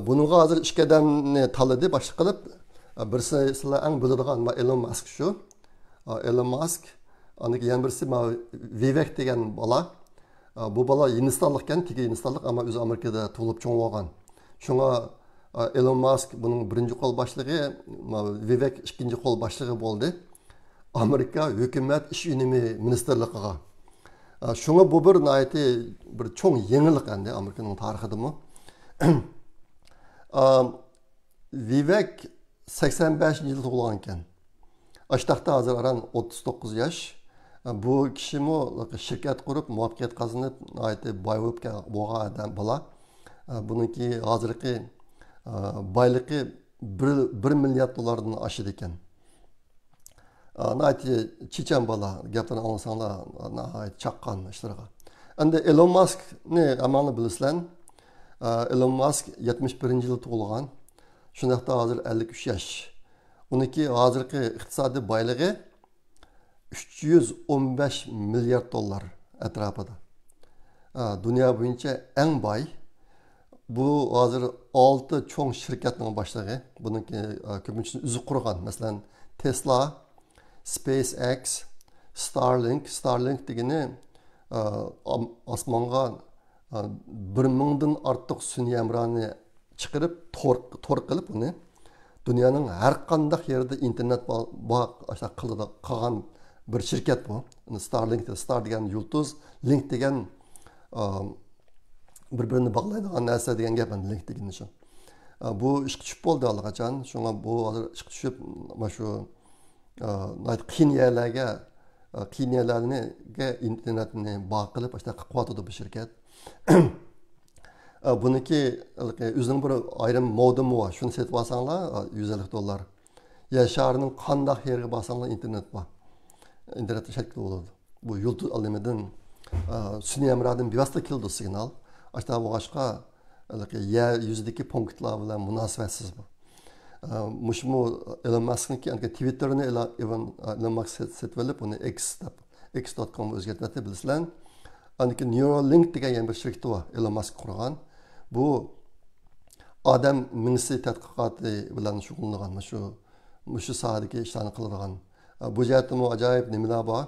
Bunga hozir ikki odamni tanladi boshqa qilib. Birisi sizlar eng biladigan Elon Musk shu. Elon Musk, aniki yana birisi Vivek degan bola. Bu bola Hindistonlik ekan, tigi Hindistonlik, ammo o'zi Amerikada tug'ilib cho'ng bo'lgan. Shunga Elon Musk bunun birinci kol başlığı, Vivek ikinci kol başlığı oldu. Amerika hükümet iş unumi ministerliğine. Şuna bu bir nayeti bir çok yenilik endi Amerika'nın tarixida mı? Vivek 85 yılda tug'ilgan ekan. Aştaqda hazır aran 39 yaş. Bu kişi mi şirket kurup muvaffaqiyat kazanıp ayeti boy bo'lgan adam bola. Bununki hazırki baylığı 1 milyar dolardan aşıdı ekan. Naiti çiçen bola gaplarni anlasanlar nahayet çaqqan işlarga. Endi Elon Musk ne amanlı bilisizlar. Elon Musk 71-yil tug'ilgan. Shundaqda hazır 53 yaş. Uniki hazırki iqtisodiy boyligi 315 milyar dollar etrafida. Dünya boyunca en boy. Bu hazır 6 çoğun şirketinin başlığı. Bununki köpüncüsünü üzü kurgan. Mesela Tesla, SpaceX, Starlink. Starlink degeni asmanga 1000'dan artıq süni emrani çıkarıp tor qilib uni dünyanın her qandaq yerdə internet qılıda qalğan bir şirket bu. Starlink, Star degan yulduz, Link degan bir-birini bağlaydigan narsa degan gap Link degan shu. Bu ishga tushib bo'ldi allaqachon. Shunga bu hozir ishga tushib mana shu qiyin yerlarga internetni bog' qilib qilib qo'yadi bu shirkat. Buniki o'zining bir ayrim modemi bor. Shuni setib olsanglar 150 dollar. Yer sharining qandaq yerga borsanglar internet bor. İnternet şekli olurdu. Bu yulduz aleminden süni emradın bir vasıta kildi signal. Aşağı bu başka yer yüzündeki punktlar bilen münasebetsiz bu. Muşmu Elon Musk'ın ki Twitter'ını Elon Musk setvelip onu x.com özgürtmeti bilisilen. Anki Neuralink diye bir şirketi var Elon Musk kurgan. Bu adam minsi tədqiqatı bilen şug'ullangan şu sahadaki işlerini kılırgan. Bu jihatda acayip nimalar bor.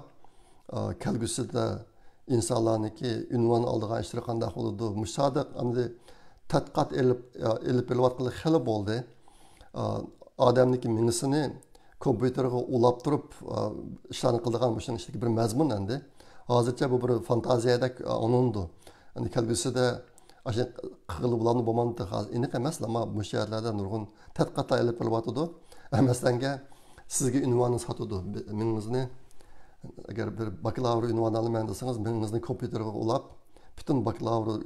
Kelgusida insonlarniki unvon oldigan ishlar qanday bo'ladi? Mushada endi tadqiqot elib belayotgan xili bo'ldi. Odamniki mingisini kompyuterga ulab turib ishlarni qildigan mushuning ichidagi bir mazmun endi. Hozircha bu bir fantaziyadek onundi. Endi kelgusida asha qilib bularni bo'lmadi hozir aniq emas, ammo bu yerlarda nurg'un tadqiqotlar elib belayotdi. Masalan, sizge ünvanı satıdı. Mininizni eğer bir bakalavr ünvanı almayın derseniz mininizni kompütere ulap bütün bakalavr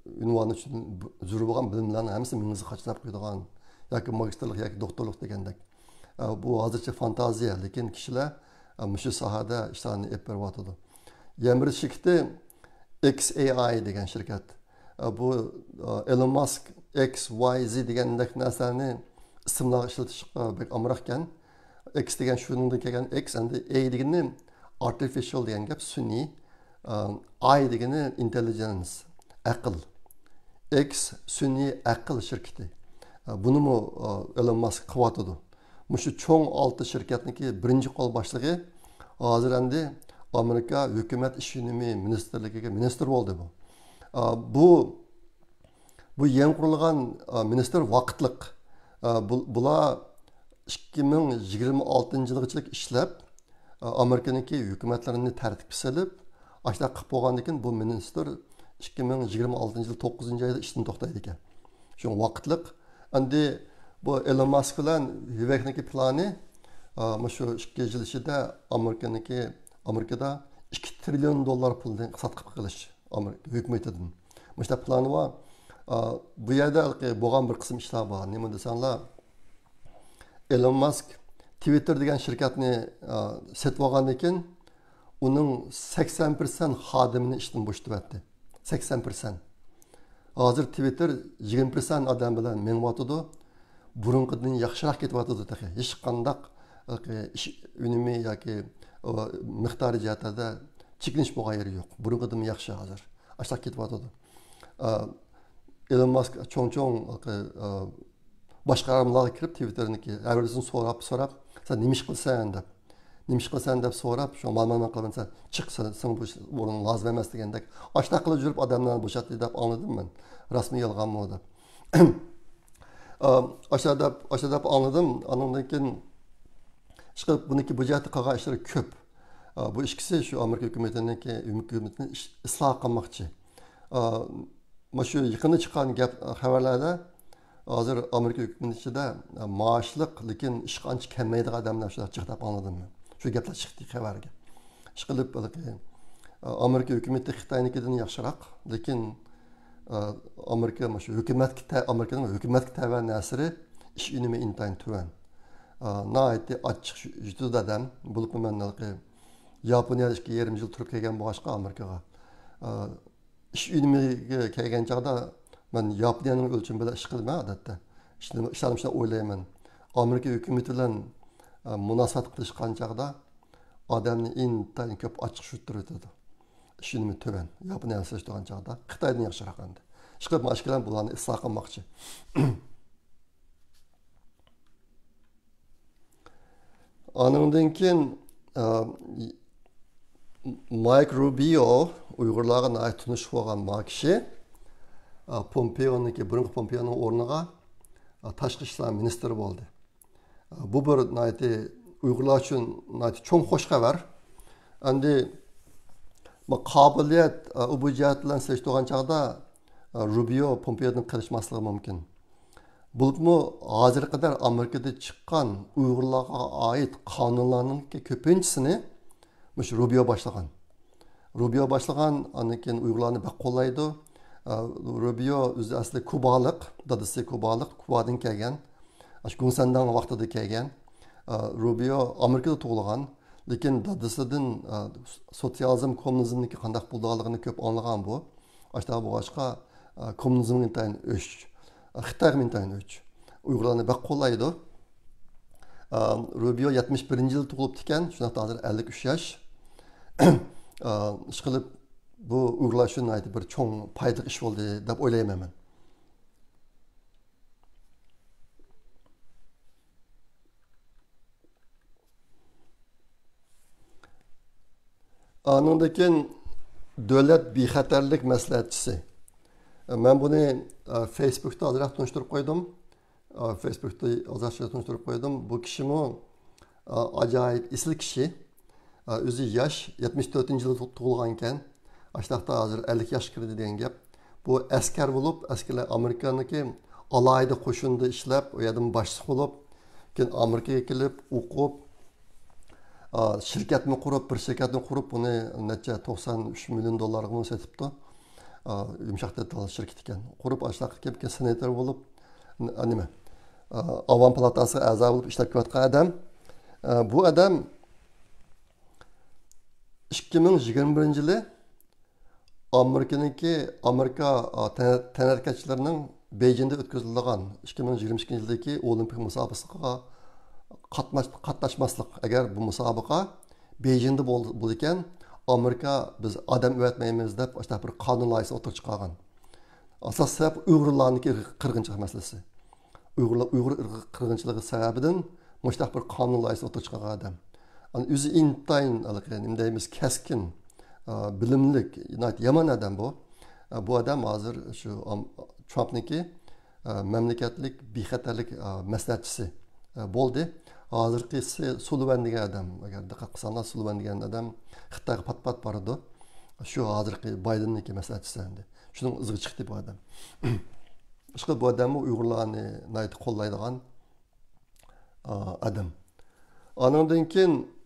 ünvanı için zürü olan bilimlerin hepsi mininizi kaçırıp koyduğun yoki magisterlik yoki doktorluk degandek. Bu hazırcha fantaziya, lekin kişiler şu sahada işlerini hep berbatıdı. Yemir şirketi XAI degen şirket. Bu Elon Musk XYZ degandek narsalarni isimlar işletishga pek amroqkan. X degan shuningdek kelgan X endi A degani artificial degan gap sun'iy, I degani intelligence, aql. X sun'iy aql shirkati. Buni mu Elon Musk qilyotdi. Mushu cho'ng 6 shirkatniki birinchi qo'l boshlig'i hozir endi Amerika hukumat ish unumi ministrligiga ministr bo'ldi bu. Bu yangi qurilgan ministr vaqtliq. Bular 2026-yılgacha ishlab Amerikaniki hukumatlarini tartibga solib, ashta qilib bo'lgandan keyin bu ministr 2026-yil 9-oyda ishdan to'xtaydi ekan. Shu vaqtliq. Endi bu Elon Musk bilan Vivekniki plani shu 2 yil ichida Amerikada 2 trillion dollar pulni sotqib qilish Amerika hukumatidan. Mana plani bor. Bu yerda bo'lgan bir qism ishlar bor. Nima desanglar, Elon Musk Twitter degan shirkatni setib olgandan keyin uning 80% xodimini ishdan bo'shatibdi. 80%. Hozir Twitter 20% odam bilan mengyotidi. Burunqidan yaxshiroq ketyotidi. Hech qandaq ish unumi yoki miqdori jihatida chekinish bo'lgan yeri yo'q. Burunqidan yaxshi hozir. Ashaq ketyotidi. Elon Musk cho'ng boshqaramlarga kirib Twitter'niki avvalsin so'rab sen nima ish qilsan deb. Nima ish qilsan deb so'rab, shu ma'lumotni qilsa, chiq sen bu o'rin lozim emas degandek. Ashta qilib yurib odamlarni bo'shatdi deb anladim men. Rasmiy yolg'onmi deb. Ashada anladim. Andan keyin chiqib buniki bu jihatda qilgan ishlari ko'p. Bu ikkisi shu Amerika hukumatini isloh qilmoqchi. Mana shu yaqinda chiqqan gap xabarlarda hozir Amerika hukumati ichida maoshliq, lekin ish qancha kelmaydigan odamlar shular chiqdi deb anladimmi? Shu gaplar chiqdi xabarga. Ishqilib Amerika hukumati Xitoynikidan yaxshiroq, lekin Amerika shu Amerikaning hukumatga tava nasri ish unumi intayin tuvan. Naiti açıq juda dadam bulup mənəli Yaponiyadakı 20 yıl turub kelgan boğaşqa Amerikaga. İş ünümüge kelgan çağda mən Yaponiyanın ölçüm bilan iş qilmay odatda. İşlərimizdə oylayman. Amerika hökuməti bilan münasibət qilishgan çağda adamni intayin köp açıq şutturutdu. İş ünümü töven. Yaponiyaga sığışdırgan çağda Xitaydan yaxşıroq endi. Işqilib maşkilan bularni isloh qilmoqchi. Anından keyin Mike Rubio Uyg'urlarga ait tunish bo'lgan ma kishi Pompeo'niki burungi Pompeo'ning o'rniga tashqi ishlar ministri bo'ldi. Bu bir Uyg'urlar uchun cho'ng xo'sh xabar. Endi qobiliyat u bu jihat bilan selishtirgan chog'da Rubio Pompeo'dan qilishmasligi mumkin. Bulupmu hazır kadar Amerika'da çıkan Uygurlarga ait kanunlarının köpüncüsünü Rubio başlagan. Rubio başlagan, anıken Uygurlarını bak kolaydı. Rubio özü asli Kubalık, dadısı Kubalık, Kubadan kelgen. Günsandan vaxtıda kelgen. Rubio Amerika'da tuğulgan. Lekin dadısıdın sosyalizm, komünizmdeki kandak bulduğalarını köp anlagan bu. Aşağı bu başka komünizmin intayin öş. Xitay mintayin öç. Uygurlarını bak kolaydı. Rubio 71 yıl tuğulup diken, şunakta hazır 53 yaş. Işqilib bu Uygurlar üçün bir çoğun paydık iş oldu deb oylayım ben. Anındaki devlet bexatarlik məsləhətçisi. Ben bunu Facebook'ta azıcık tanıştırıp koydum. Facebook'ta azıcık tanıştırıp koydum. Bu kişimi acayip isli kişi. Özü yaş, 74. yılı tuğulganken, aşağıda hazır 50 yaş kirdi deyen gap. Bu asker bulup, askerler Amerika'nınki alayda koşunda işlep, o yadım başlık bulup, Amerika'ya gelip, okup, şirketini kurup, bir şirketini kurup, bunu netçe 93 milyon dolarını setipti. Yumuşak detaylı şirket iken. Kurup aşağı kelip senatör bulup, anime, Avam Palatası azı bulup işlep kelayotgan adam. Bu adam 2021 yılı Amerika tənərkəçilərinin Beijing'de ötközülüğən 2022 yıldaki olimpik müsabaqaga qatnaşmaslık. Eğer bu müsabaqa Beijing'de bulurken Amerika biz adam öğretmeyimiz deb aşağı bir kanun layihasi o'tirib chiqargan. Asas sebep Uyg'urlarniki qirg'inchilik masalasi. Uyg'ur qirg'inchiligi sababidan muştaq bir kanun layihasi o'tirib chiqargan adam. Özü intayin deyimiz keskin, bilimlik, yaman adam bu. Bu adam hazır şu Trump'niki memleketlik bexatarlik maslahatchisi bo'ldi. Hazırki Sullivan degan adam, agar diqqat qilsanglar Sullivan degan adam Xitoyga pat bordi. Shu hazırki Biden'niki maslahatchisi endi. Shuning izg'i chiqdi bu adam. Ishqi bu adamni Uyg'urlarni qo'llaydigan adam. Anandan keyin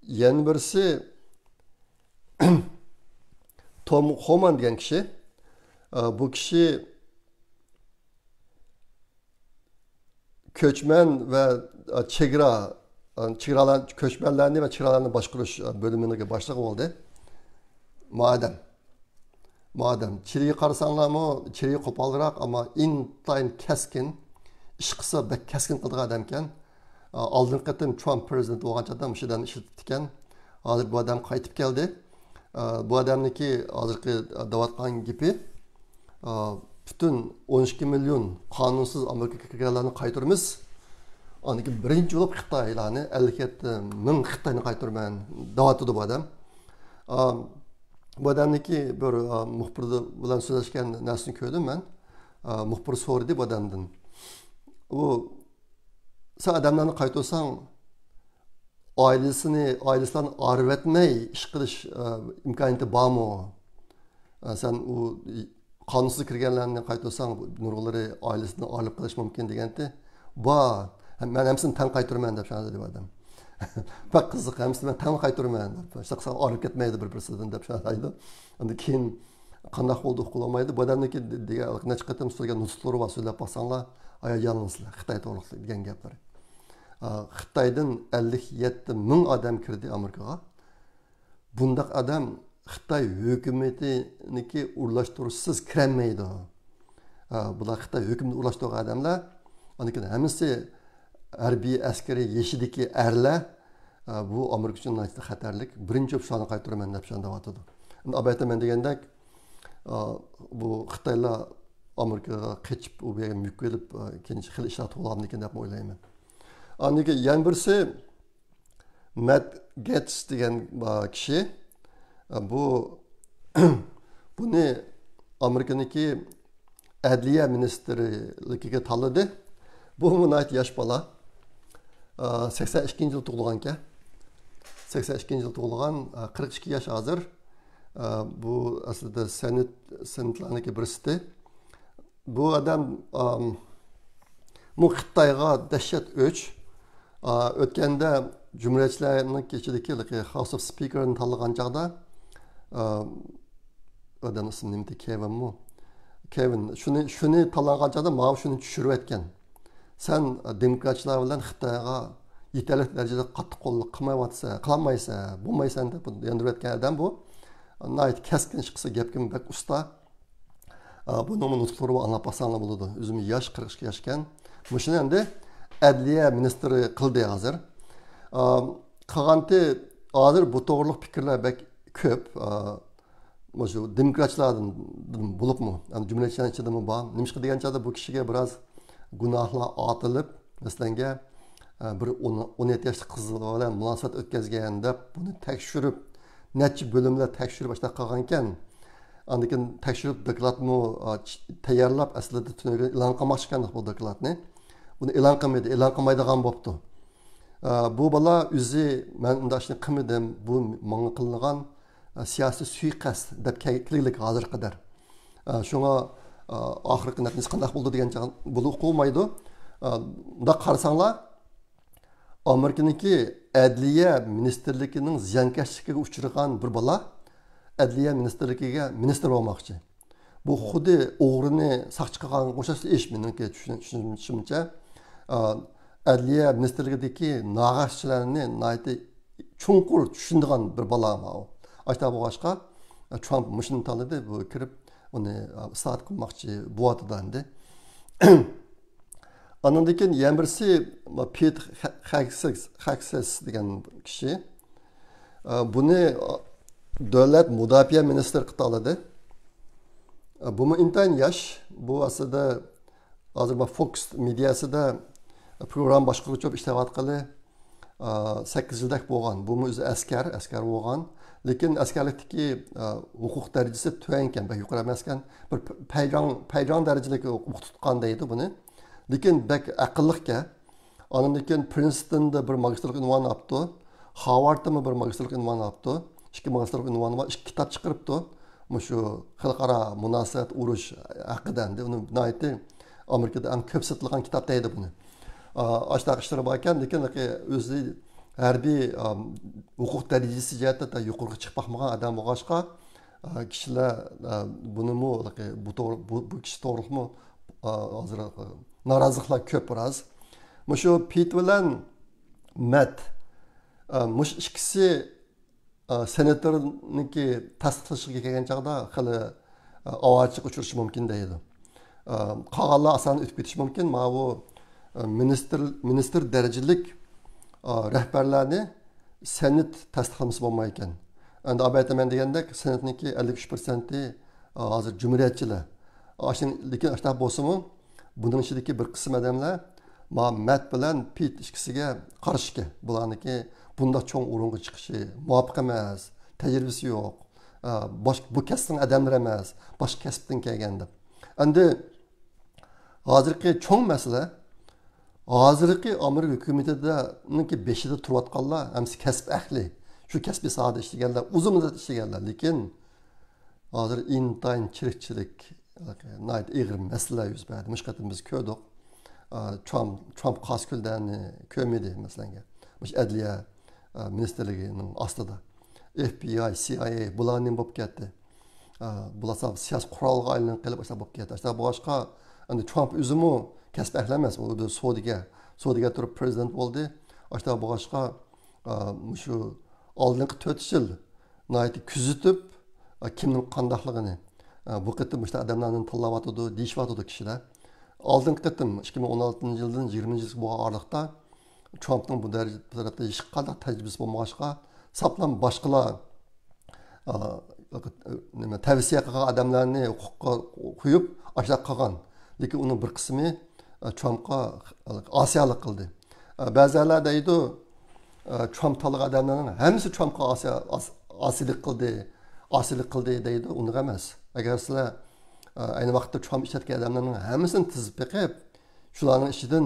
yana birisi Tom Homan degan kishi. Bu kishi köçmen ve köçmenlerini ve çegaralarni boshqarish bölümüne başliq oldu. Madem Çili'yi qarasanlarmi, Çili'yi qo'polroq ama intayin keskin, ish qilsa bek keskin qiladigan adam ekan. Oldingi qatim Trump prezident bo'lganchada mushidan ishlatib ekan. Hozir bu adam qaytib keldi. Bu adamniki hozirgi davatgan gipi bütün 12 milyon kanunsuz Amerika kirganlarni qaytaramiz. Aniki birinchi bo'lib Xitoylarni 57 ming Xitoyni qaytarman davatdi bu adam. Bu adamniki bir muxbir bilan so'zlashgan narsani ko'rdim men. Muxbir so'radi bu adamdan. U sen adamlarni qaytarsang ailesidan arvetmey ish qilish imkoniyati bormi? Sen u qanunsuz kirganlarni qaytarsang nurg'ulari oilasini olib qilish mumkin deganda bor man hammasini tan qaytiraman deb shunday deb adam bak qiziq hammasini man tan qaytiraman deb shaqsa olib ketmaydi bir-birisidan deb shunday aytdi endi keyin qanday bo'ldi uqilmaydi bu odamniki degan necha qatam so'ragan nutqlari bor so'zlab boqsanglar hayajonlansizlar Xitoy to'g'risida degan gaplar Xitoydan 57 ming odam kirdi Amerikaga bundaq odam Xitoy hukumatiniki urlashtirishsiz kirolmaydi bular Xitoy hukumatini urlashtirgan odamlar anikin hammasi harbiy askariy yeshidagi erlar bu Amerika uchun xatarlik birinchi shuni qaytaraman deb shunda aytadi abaytaman degandek bu Xitoylar Amerikaga qochib u yerga muk kelib keyin xil ishlar to'g'lamdikan deb o'ylayman aniki yana birisi Matt Gaetz degan kishi buni Amerikaniki adliya ministrligiga tanladi bu munayt yosh bola 82 yil tug'ilgan ekan 82 yil tug'ilgan 42 yosh hozir bu aslida senatlarniki birisi bu odam bu Xitoyga dahshat o'ch o'tganda Cumhuriyetçilerin ichidagi House of Speaker'ni tanlagan chog'da odam ismi nima Kevin shuni tanlagan chog'da mana shuni tushirib aytgan sen demokratchilar bilan Xitoyga yetarli darajada qattiq qo'llik qilmaysa bo'lmaysan deb yondirib aytgan odam bu nayt keskin chiqsa gapga bak usta buni nutqlari anglab olsanglar bo'ladi o'zim yosh 42 yoshkan shuni endi adliya ministri qildi hozir qilganti hozir bu to'g'riliq fikrlar bak ko'p shu demokratchilardan bo'libmi jumlachilar ichidami bor nimishqa deganchada bu kishiga biroz gunohlar otilib masalanga bir 17 yoshli qiz bilan munosabat o'tkazgan deb buni tekshirib necha bo'limlar tekshirib boshqa qilgan ekan andikin tekshirib dokladni tayyorlab aslida e'lon qilmoqchi ekan bu dokladni buni e'lon qilmaydigan bo'libdi bu bola o'zi men unda shuni qilmadim bu menga qilingan siyosiy suiqasd deb kelganlik hozir qadar shunga oxirgi natijasi qanday bo'ldi degan bo'lib qo'ymaydi unda qarasanglar Amerikaniki adliya ministrligining ziyonkashligiga uchragan bir bola adliya ministrligiga ministr bo'lmoqchi bu xuddi o'g'rini saqchi qilgan o'xshash ish meniki tushunishimcha adliya ministrligidagi nog'ashchilarni chunqur tushundigan bir bola ashta bo'lg'achqa Trump mushuni tanladi bu kirib uni islohat qilmoqchi bo'yatdi endi andan keyin yana birisi Pete Hegseth degan kishi buni davlat mudofaa ministri qilib oladi bu intayin yosh bu aslida hozir Fox mediasida program boshqaruvchi ishlayotgani 8 yildak bo'lgan bu o'zi askar bo'lgan lekin askarlikdagi huquq darajasi tuvan ekan yuqori emas ekan bir payjon darajadagi huquq tutgan deydi buni lekin bak aqlliqka ondan keyin Princetonda bir magistrlik unvoni olibdi Harvardda bir magistrlik unvoni olibdi 2 magistrlik unvoni bor 2 kitob chiqaribdi shu xalqaro munosabat urush haqida uni aytdi Amerikada eng ko'p sotilgan kitob deydi buni ashtaq ishlar bor ekan lekin o'zi harbiy huquq darajasi jihatda yuqoriga chiqib boqmagan odam bo'lg'achqa kishilar buni bu kishi to'g'rimi hozir noroziliklar ko'p biroz shu Pit bilan Matt mush ikkisi senatorniki tasdiqlashiga kelgan chog'da hali ovochlik uchirishi mumkin deydi qolganlar oson o'tib ketishi mumkin mana bu ministr darajalik rahbarlarni senat tasdiqlamasi bo'lmay ekan endi abaytaman degandek senatniki 53% hozir jumhuriyatchilar lekin ashta bo'lsa-mu buning ichidagi bir qism odamlar Matt bilan Pit ikkisiga qarshi bularniki bunda cho'ng o'ringa chiqishi muvofiq emas tajribasi yo'q bu kasbning odamlar emas boshqa kasbdan kelgan deb endi hozirgi cho'ng masala hozirgi Amerika hukumatidagi beshida turayotganlar hamsi kasb ahli shu kasbiy sohada ishlaganlar uzun muddat ishlaganlar lekin hozir intayin chirikchilik nayt ig'ir masalalar yuz berdi. Mishqatim biz ko'rdik. Trump qasküllerini kömedi mesela. Muş adliya ministerligining ostida. FBI, CIA bularning bo'lib ketdi. Bular siyosiy qurolga aylanib qilib bo'lib ketdi. Işte boshqa endi Trump o'zimi kasb ahli emas. U Saudiga turib prezident bo'ldi. İşte boshqa shu oldingi 4 yil nayt kuzatib kimning qandaqligini bu qitim işte adamlarning tillayotdi, deyishyotdi kishilar. Oldingi qitim 2016 yildan 20 yilga bo'lgan oralikda Trumpning bu tarafda hech qanday tajribasi bo'lmag'achqa saplam boshqalar nima tavsiya qilgan odamlarni huquqqa qo'yib ashlab qolgan. Lekin uning bir qismi Trumpga osiyalik qildi. Ba'zilar deydi Trump tanlagan odamlarning hammasi Trumpga osiylik qildi deydi. Uni emas. Agar sizlar ayni vaqtda Trump ishlatgan odamlarning hammasini tizib beqib, shularning ichidan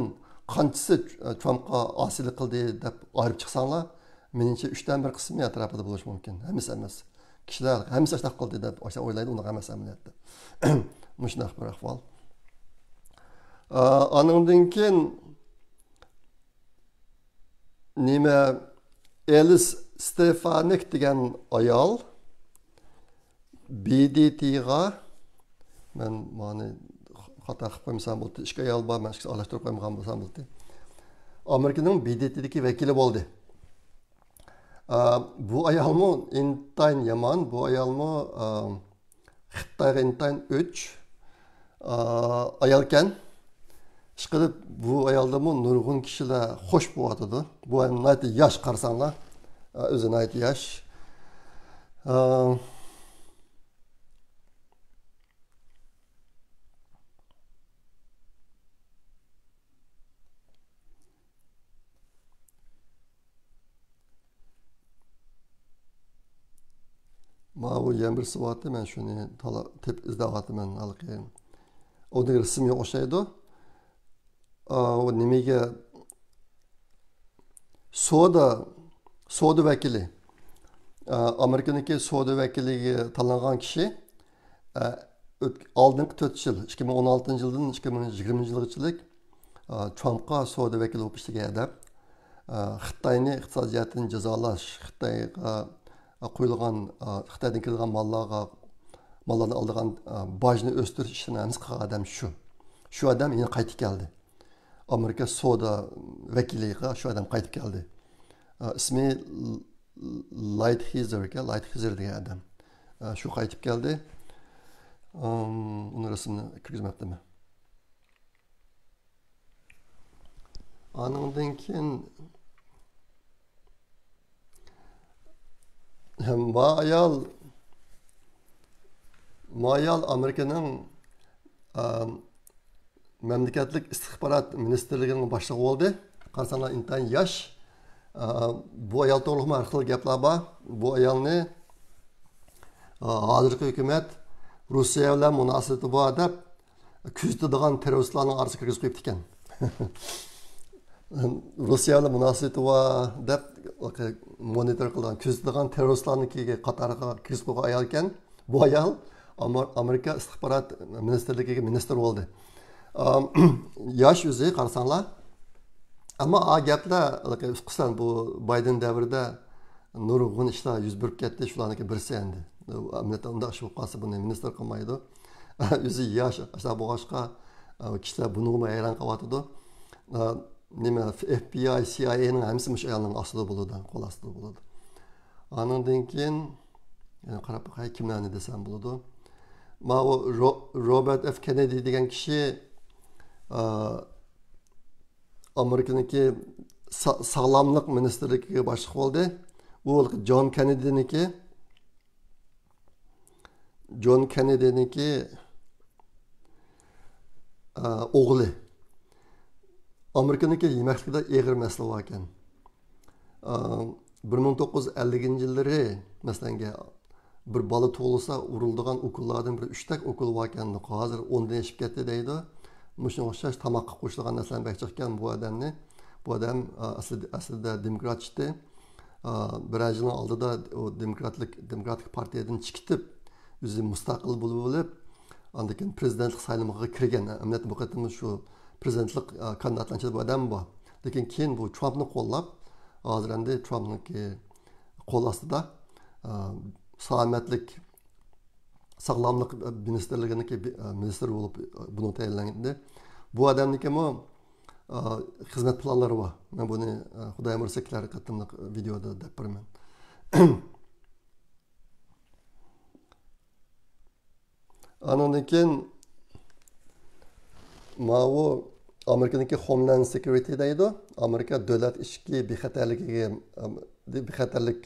qanchasi Trumpga osiylik qildi deb ayirib chiqsanglar, menimcha 3dan 1 qismi atrofida bo'lishi mumkin. Hammasi emas. Kishilar hammasi ashtaq qildi deb o'ylaydi, uni emas amaliyotda. Mushunaq bir ahvol. Andan keyin nima Elis Stefanik degan ayol BDT'ga men mani xato qilib qo'ymsam bo'ldi. 2 ayol bor, men alashtirib qo'ymagan bo'lsam bo'ldi. Amerikaning BDT'dagi vakili bo'ldi. Bu ayolmi intayin yomon, bu ayolmi Xitoyga intayin 3 ayolkan. Ishqilib bu ayoldami nurg'un kishilar xush bo'lyotdi. Bu ayolni yosh qarsanglar, o'zini ayt yosh. Ma bu yemir sıvatı men şunu tep izdavatı men alqayım. O da resim yok şeydi. O nimege Soda vekili. Amerika'daki Soda vekili tanlanan kişi aldığın 4 yıl, 2016 yıldan 2020 yılgachilik Trump'a Soda vekili bo'lib ishlagan adam. Xitoyning iqtisodiyotini jazolash, Xitoyga qo'yilgan Xitoydan kelgan mallarni oldigan bojni o'stirish ishini hamma qilgan odam shu. Shu odam yana qaytib keldi. Amerika Soda vakiliga shu odam qaytib keldi. İsmi Lighthizer degan odam. Shu qaytib keldi. Uni rasmini kirgizmabdimi? Andan keyin Mayal Amerika'nın memleketlik istihbarat ministerligining boshlig'i bo'ldi. Qarasanlar intayin yosh. Bu ayol to'g'rimi har xil gaplar bor. Bu ayolni hozirgi hukumat Rossiya bilan munosabati bor deb kuzatadigan terroristlarning orasiga kirgizib qo'yibdi ekan. Rossiya bilan munosabati bor deb monitor qilgan kuzatadigan terroristlarnikiga qatoriga kirgizib qo'ygan ayol ekan. Bu ayol Amerika istihbarat ministerligiga ministr bo'ldi. Yosh o'zi qarasanlar. Ammo gaplar xususan bu Biden davrida nurg'un ishlar yuz berib ketdi, shularniki birisi endi. Amaliyotda unda ish bo'lib qolsa buni ministr qilmaydi. O'zi yosh, asla boshqa kishilar buni hayron qilyotdi. Nima FBI, CIA'ning hammasi mush ayolning ostida bo'ladi, qo'l ostida bo'ladi. Andan keyin qarab qo'y kimlarni desam bo'ladi. Robert F. Kennedy degan kishi Amerikaniki sog'lomlik ministerligiga boshliq bo'ldi. U John Kennedy'niki o'g'li. Amerikaniki yemeklikda eg'ir masala bor ekan. 1950-yillari masalan bir bola tug'ilsa urildigan ukullardan bir 3 tak ukul bor ekan. Hozir 10dan oshib ketdi deydi. Mushunga o'xshash tamoqqa qo'shilgan narsalarni bekchiqqan bu odamni. Bu odam aslida demokrat edi. Bir yilning oldida o demokratik partiyadan chiqib o'zi mustaqil bo'lib Andan keyin prezidentlik saylanmaga kirgan. Amnat bu qatim shu prezidentlik kandidatlanishida bu odam bor. Lekin keyin bu Trumpni qo'llab, hozir endi Trumpniki qo'l ostida salomatlik sog'lomlik ministerliginiki ministr bo'lib buni tayinlangandi. Bu odamnikimi xizmat planlari bor. Men buni Xudoy mursaklar qatimliq videoda deb beraman. Andan keyin Mao Amerikadagi Homeland Security deydi. Amerika davlat ishki bexatarlik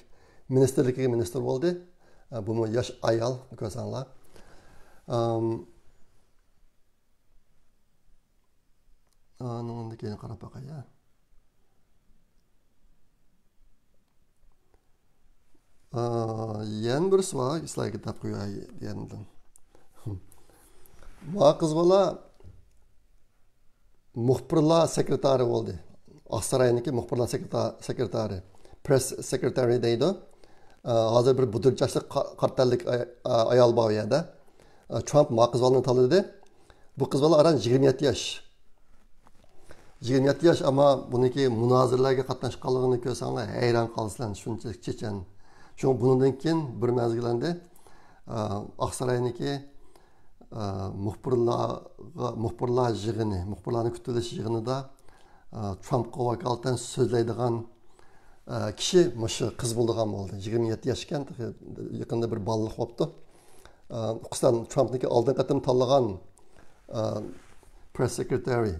ministerligiga ministr bo'ldi. Bu yosh ayol ko'rsanglar. Andan keyin qarab boqay. Yan bir svar sizlarga deb qo'yay degandim. Ma qiz bola muxbirlar sekretari bo'ldi. Oqsaroyniki muxbirlar sekretari, press secretary deydi. Hozir bir budurchashli qartallik ayol bor yerda. Trump ma qiz bolani tanladi. Bu qiz bola aran 27 yosh. 27 yosh, ammo buniki munozirlarga qatnashganligini ko'rsanglar hayron qolsizlar, shunchalik chechan. Çünkü bundan keyin bir mezgilende Oqsaroyniki muxbirlar yig'ini, muxbirlarning kutilish yig'inida Trumpga vakolatan so'zlaydigan kishi mushu qiz bo'lgan bo'ldi. 27 yosh ekan, yaqinda bir balliq bo'libdi. Uqstan Trumpniki oldin qatim tanlagan press secretary,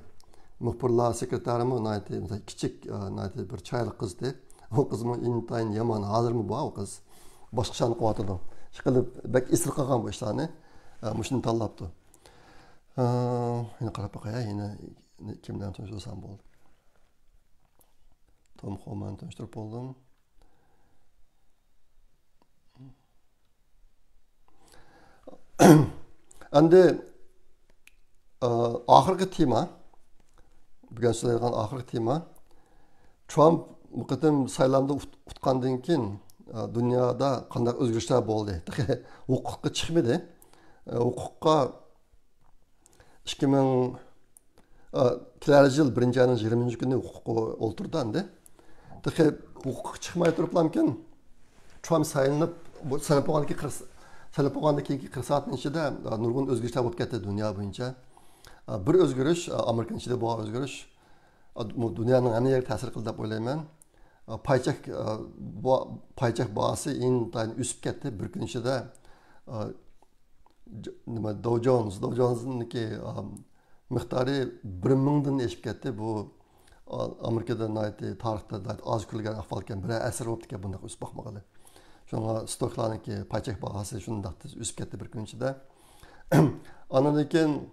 muxbirlar sekretarimi kichik bir chayliq qizdi. O kızımı intayin yaman hazır mı bu o kız? Başka şanı kuvatıdı. Şıkılıp bek isir kalkan bu işlerini. Muşunu tallaptı. Yine qarab bakaya yine kimden tanıştırsam oldu. Tom Homan tanıştırıp oldum. Endi ahırkı tema, bugün söyleyeceğim ahırkı tema, Trump bu qatim saylanda utqandan keyin dunyoda qanday o'zgarishlar bo'ldi? Huquqqa chiqmadi. Huquqqa 2000 kelar yil 1-ayning 20-kuni huquqqa o'ltirdi endi. Huquqqa chiqmay turiblamkin Trump saylanib bo'lgandagi 40 soatning ichida nurg'un o'zgarishlar bo'lib ketdi dunyo bo'yicha. Bir o'zgarish Amerika ichida bu o'zgarish dunyoning hamma yeriga ta'sir qildi deb o'ylayman. Paychak bahası intayin üsüp ketdi. Bir gün içinde Dow Jones'un miqdori 1000'dan eşip ketdi. Bu Amerika'da tarixda az ko'rilgan ahvol ekan. Bir asr bo'libdi ekan bunday o'sib boqmag'ili. Shunga stoklarniki paychak bahası shunday üsüp ketdi bir gün içinde. Ondan keyin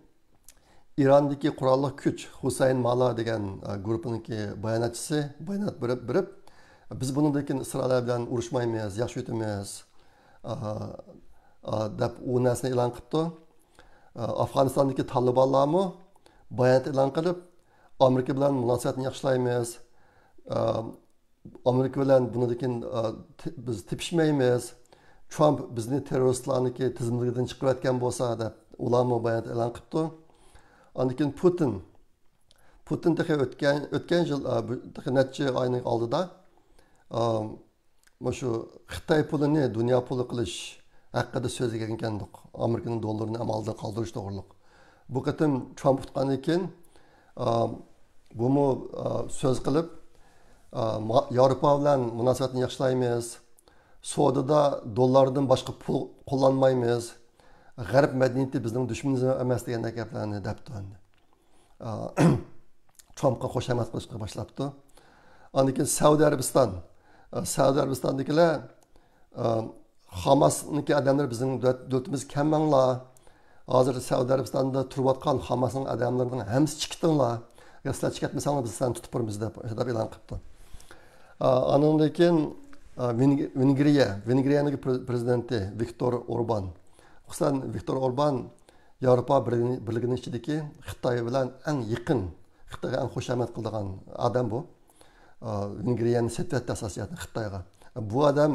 İran'daki qurolli kuch Husayn Mala degan guruhninki bayonotchisi bayonot berib biz bundan İsrail bilan urushmaymiz, yaxshi o'tamiz deb u narsani e'lon qildi. Afg'onistondagi Talibanlarmi bayonot e'lon qilib, Amerika bilan munosabatni yaxshilaymiz. Amerika bilan bundan biz tepishmaymiz. Trump bizni terroristlarniki tizimligidan chiqarayotgan bo'lsa deb ularmi bayonot e'lon qildi. Ondan keyin Putin o'tgan yil necha oyning oldida shu Xitoy pulini dunyo puli qilish haqida so'zlagan ekandik. Amerikaning dollarini amalda qoldirish to'g'riliq. Bu qatim Trump tutgandan keyin buni so'z qilib Yevropa bilan munosabatni yaxshilaymiz. Savdoda dollardan boshqa pul qo'llanmaymiz. G'arb madaniyati bizning dushmanimiz emas degan gaplarni debdi. Trumpga qo'shamat qilishga boshlabdi. Ondan keyin Saudiya Arabistondagilar Hamasniki odamlar bizning davlatimiz kammanglar. Hozir Saudiya Arabistonda turayotgan Hamasning odamlarining hammasi chiqdinglar. Agar sizlar chiqatmasanglar biz sizlarni tutib qo'yamiz deb e'lon qildi. Ondan keyin Vengriyaning prezidenti Viktor Orban. Viktor Orban Yevropa birligining ichidagi Xitoy bilan eng yaqin, Xitoyga eng xushomad qiladigan odam bu. Vengriyani setyapti asosiyatni Xitoyga. Bu odam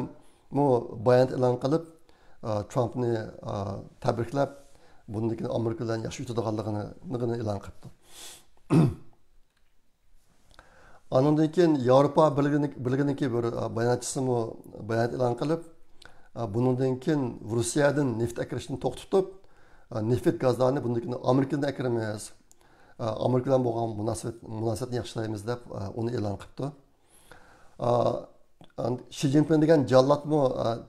bayonot e'lon qilib Trumpni tabriklab bundan keyin Amerika bilan yaxshi yutadiganligini e'lon qildi. Andan keyin Yevropa bilginiki bir bayonotchisimi bayonot e'lon qilib, bundan keyin Rossiyadan neft akirishni to'xtatib, neft gazlarni bundan keyin Amerikadan akiramiz. Amerika bilan bo'lgan munosabatni yaxshilaymiz deb uni e'lon qildi. Shi Jinping degan jallatmi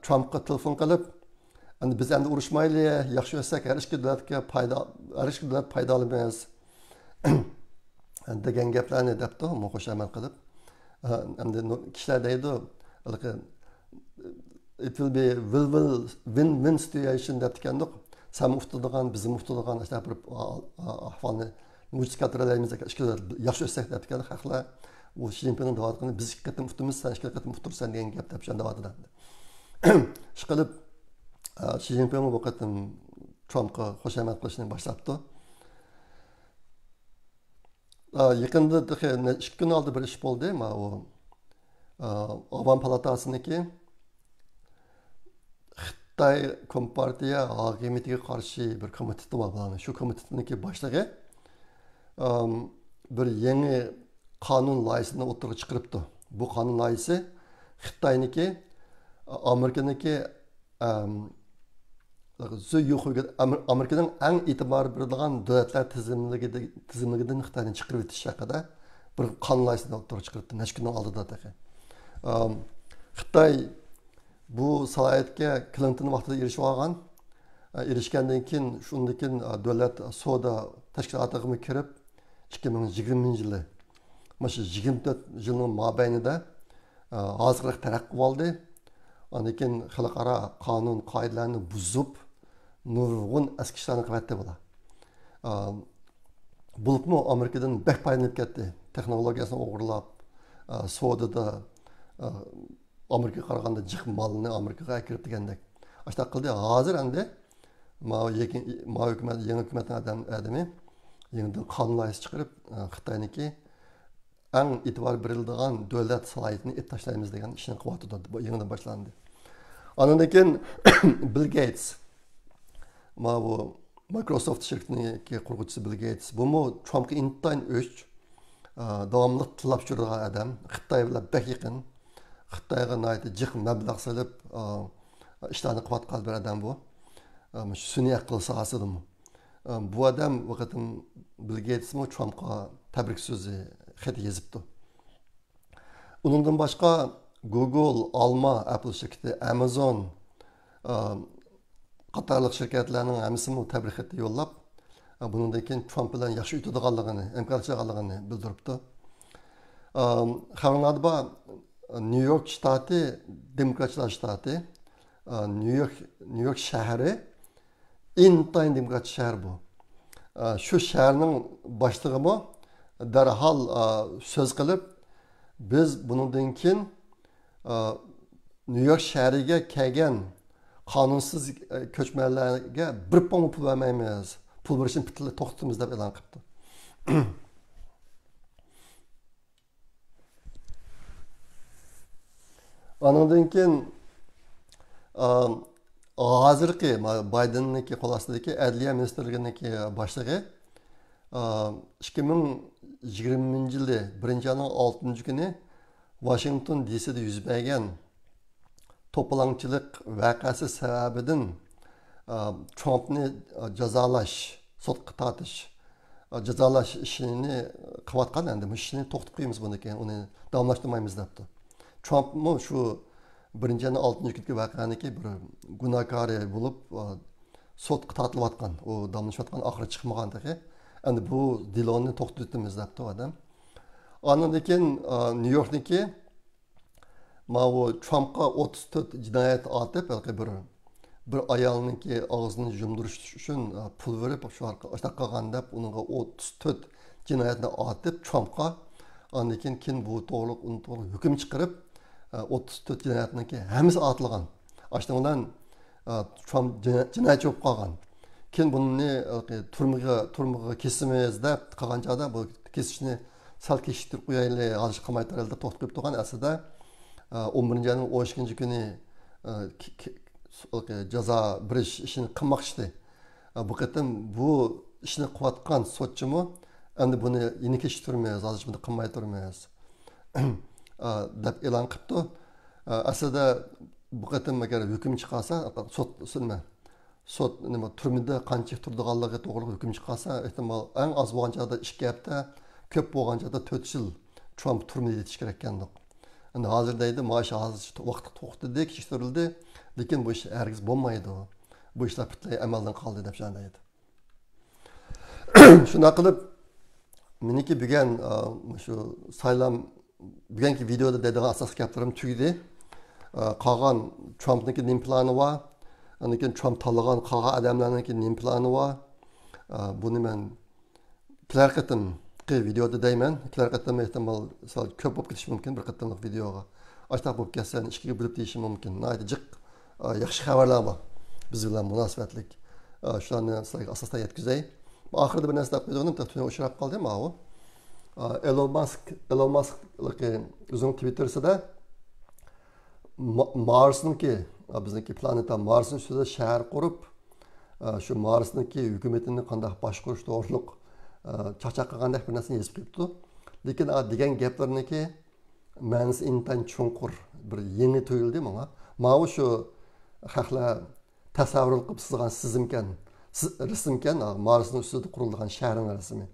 Trumpga telefon qilib, endi biz endi urushmayli, yaxshi o'tsak har ikki davlat foydalanamiz degan gaplarni debdi, qo'shaman qilib. Endi kishilar deydi, it will be win-win situation deb ekandiq. Sen muftadigan, bizim muftadigan işte bir ahvalni mucizelatlarımızda yaxshi o'tsak deb ekan haqlar. Bu Xi Jinpingning da'vatini biz ikki qatim muftimiz, sen ikki qatim muftursan degan gap deb shunda da'vat qildi. Ishqilib Xi Jinping bu qatim Trumpga qo'shamat qilishni boshlabdi. Yaqinda 2 kun oldi bir ish bo'ldi, u Avam palatasiniki Xitoy Kompartiya hokimiyatiga qarshi bir komitet bor. Shu komitetniki boshlig'i bir yangi qonun loyihasini o'rtaga chiqaribdi. Bu qonun loyihasi Xitoyniki Amerikaniki Amerikaning eng e'tibor berilgan davlatlar tizimligidan Xitoyni chiqarib o'tish haqida bir qonun loyihasini o'rtaga chiqaribdi. Necha kundan oldida Xitoy bu salohiyatga Clinton vaqtida erishib olgan. Erishgandan keyin shundan keyin davlat savdo tashkilotiga kirib 2020-yili mana shu 24 yilning mobaynida hozirlik taraqqi oldi. Ondan keyin xalqaro qonun qoidalarni buzib nurg'un eski ishlarni qilyapti bular. Bulutmu Amerikadan bek foydalanib ketdi. Texnologiyasini o'g'irlab, savdoda Amerikaga qaraganda jiq molni Amerikaga kirib degandek. Ashta qildi. Hozir endi yangi hukumatning adami yangidan qonun loyihasi chiqarib Xitoyniki eng e'tibor beriladigan davlat salohiyatini tashlaymiz degan ishni qilyapti. Bu yangidan boshlandi. Ondan keyin Bill Gates bu Microsoft shirkatidagi qurg'uvchisi Bill Gates bu Trumpga intayin o'ch davomli tilab turgan odam, Xitoy bilan bek yaqin, Xitoyga nayt jiq mablag' solib ishlarni qilayotgan bir odam bu. Sun'iy aql sohasidami. Bu odam vaqtim Bill Gates Trumpga tabrik so'zi xat yozibdi. Undan boshqa Google, Alma, Apple shirkati, Amazon qatorliq shirkatlarning hammasini tabrik xati yo'llab, bundan keyin Trump bilan yaxshi yutadiganligini, imkoniyatlarni bildiribdi. Xabarlarda New York shtati, demokratlar shtati, New York shahri intayin demokrat shahar bu. Shu shaharning boshlig'i darhol so'z qilib, biz bundan keyin New York shahriga kelgan qonunsiz ko'chmanlarga bir pom pul vermaymiz. Pul berishni butunlay to'xtatamiz deb e'lon qildi. Ondan keyin hozirgi Biden'niki qo'l ostidagi Adliya ministrligining boshlig'i 2020-yili 1-oyning 6-kuni Washington DC'da yuz bergan to'polonchilik voqeasi sababidan Trumpni jazolash, sudga tortish, jazolash ishini qilayotgan endi bu ishni to'xtatib qo'yamiz bundan keyin uni davomlashtirmaymiz debdi. Trump shu 1-oyning 6-kuni voqeaniki bir gunohkori bo'lib sudga tortilayotgan, u davomlashayotgan oxiri chiqmagandagi. Endi bu dilonni to'xtatamiz debdi odam. Ondan keyin New Yorkniki Trumpga 34 jinoyat otib, bir ayolniki og'zini yumdirish uchun pul berib, shu orqa qilgan deb unga 34 jinoyatni otib Trumpga, ondan keyin bu to'g'ri hukm chiqarib 34 jinoyatniki hammasi otilgan. Ashundan Trump jinoyatchi bo'lib qolgan. Keyin buni turmaga kesimiz deb qilgan joyda bu kesishni sal kechiktirib qo'yaylik, hozir qilmay turalda to'xtatib turgan aslida 11-oyning 12-kuni jazo berish ishini qilmoqchi. bu qatam bu ishni qilayotgan sotchimi endi buni yeni kechirmaymiz, hozir buni qilmay turmaymiz deb e'lon qilibdi. Aslida bu qatam agar hukm chiqarsa, sot nima turmada qancha turdiganligi to'g'ri hukm chiqarsa, ehtimol eng oz bo'lgan joyda 2 hafta, ko'p bo'lgan joyda 4 yil Trump turmada yetish kerak ekandik. Endi hozir deydi, mana hozir vaqt to'xtadi, kechiktirildi, lekin bu ish hargiz bo'lmaydi. Bu ishlar butunlay amaldan qoldi deb deydi. Shunday qilib, meniki bugun shu saylam bugungi videoda deydigan asosiy gaplarim tugdi. Qolgan Trumpniki nim plani bor. Lekin Trump tanlagan qolgan odamlarniki nim plani bor. Buni men kelar qatimki videoda deyman. Kelar qatim ehtimol ko'p bo'lib ketishi mumkin bir qatimlik videoga. Ashta bo'lib ketsa, ikkiga bo'lib deyishi mumkin. Naydi jiq yaxshi xabarlar bor biz bilan munosabatlik. Shularni sizlarga asosdan yetkazay. Oxirida bir narsa deb qo'ydim, taqdirga uchrab qoldim ma u. Elon Musk o'zining Twitter'ida Marsniki bizniki planeta Marsning ustida shahar qurib, shu Marsniki hukumatini qanday boshqarish to'g'riliq chaqchaq qilgandek bir narsani yozib qo'yibdi. Lekin degan gaplarniki ma'nosi intan chunqur bir yangi tuyuldi menga. Mana shu xalqlar tasavvur qilib sizgan sizimkan, rasmkan Marsning ustida qurilgan shaharning rasmi.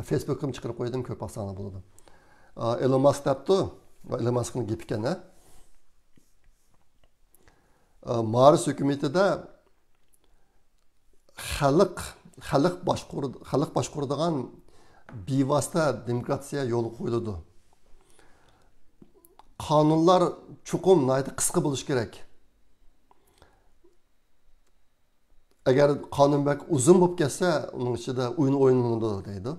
Facebook'im chiqarib qo'ydim, ko'p asana bo'ldi. Elon Musk debdi, Elon Muskning gapi ekan. Mars hukumatida xalq boshqaradigan bevosita demokratiya yo'l qo'yiladi. Qonunlar chuqur qisqa bo'lishi kerak. Agar qonun bak uzun bo'lib ketsa, uning ichida o'yin o'ynanadi deydi.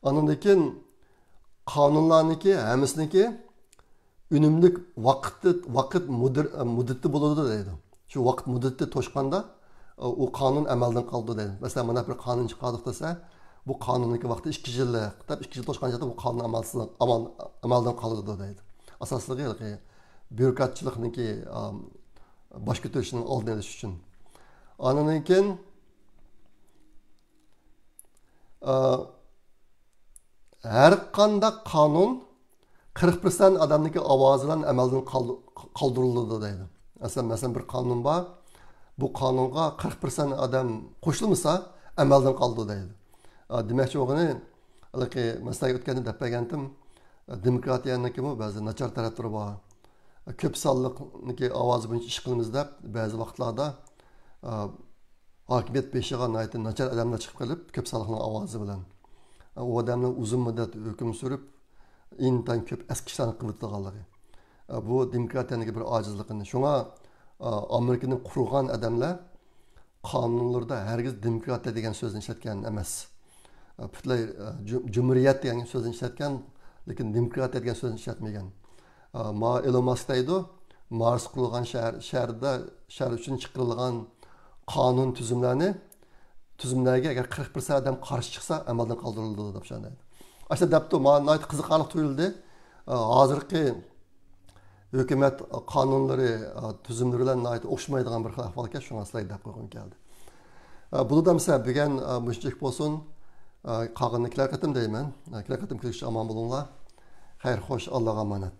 Anandan qonunlarniki hammasiniki unumlik vaqt muddati bo'ladi deydi. Shu vaqt muddati to'shqanda u qonun amaldan qoldi deydi. Masalan, mana bir qonun chiqardik desa, bu qonunning vaqti 2 yillik, 2 yil to'shqanda bu qonun amaldan qoladi deydi. Asosligi byurokratchilikniki bosh ko'tarishning oldini olish uchun. Andan keyin har qanday qonun 40% adamniki ovozi bilan amaldan qoldiriladi deydi. Masalan bir qonun bor, bu qonunga 40% adam qo'shilmasa amaldan qoldi deydi. Demakchi o'g'ini, masalan o'tganda deb bergandim, demokratiyaniki ba'zi nachar taraflari bor. Ko'p sonliqniki ovozi bo'yicha ish qilamiz deb ba'zi vaqtlarda hokimiyat beshiga nachar odamlar chiqib qolib, ko'p sonliqning ovozi bilan u odamlar uzun muddat hukm surib intan ko'p eski ishlarni qilib bu demokratiyaniki bir ojizligini. Shunga Amerikaning qurgan odamlar qonunlarda hargiz demokratiya degan so'zni ishlatgan emas. Butlay jumuriyat degan so'zni ishlatgan, lekin demokratiya degan so'zni ishlatmagan. Elon Musk deydi, Mars qurilgan shahar uchun chiqarilgan qonun tuzumlarga agar 40% adam qarshi chiqsa amaldan qoldiriladi deb deydi. Aslida debdi, mana qiziqarli tuyuldi. Hozirgi hukumat qonunlari tuzumlari bilan o'xshamaydigan bir ahvolga shunga sizlarga deb qo'ygan keldi. Bunu da mesela bugün müşrik olsun, qağınlıklar qatım deyman. Qatım kılışçı aman bulunlar. Hayır, hoş, Allah'a emanet.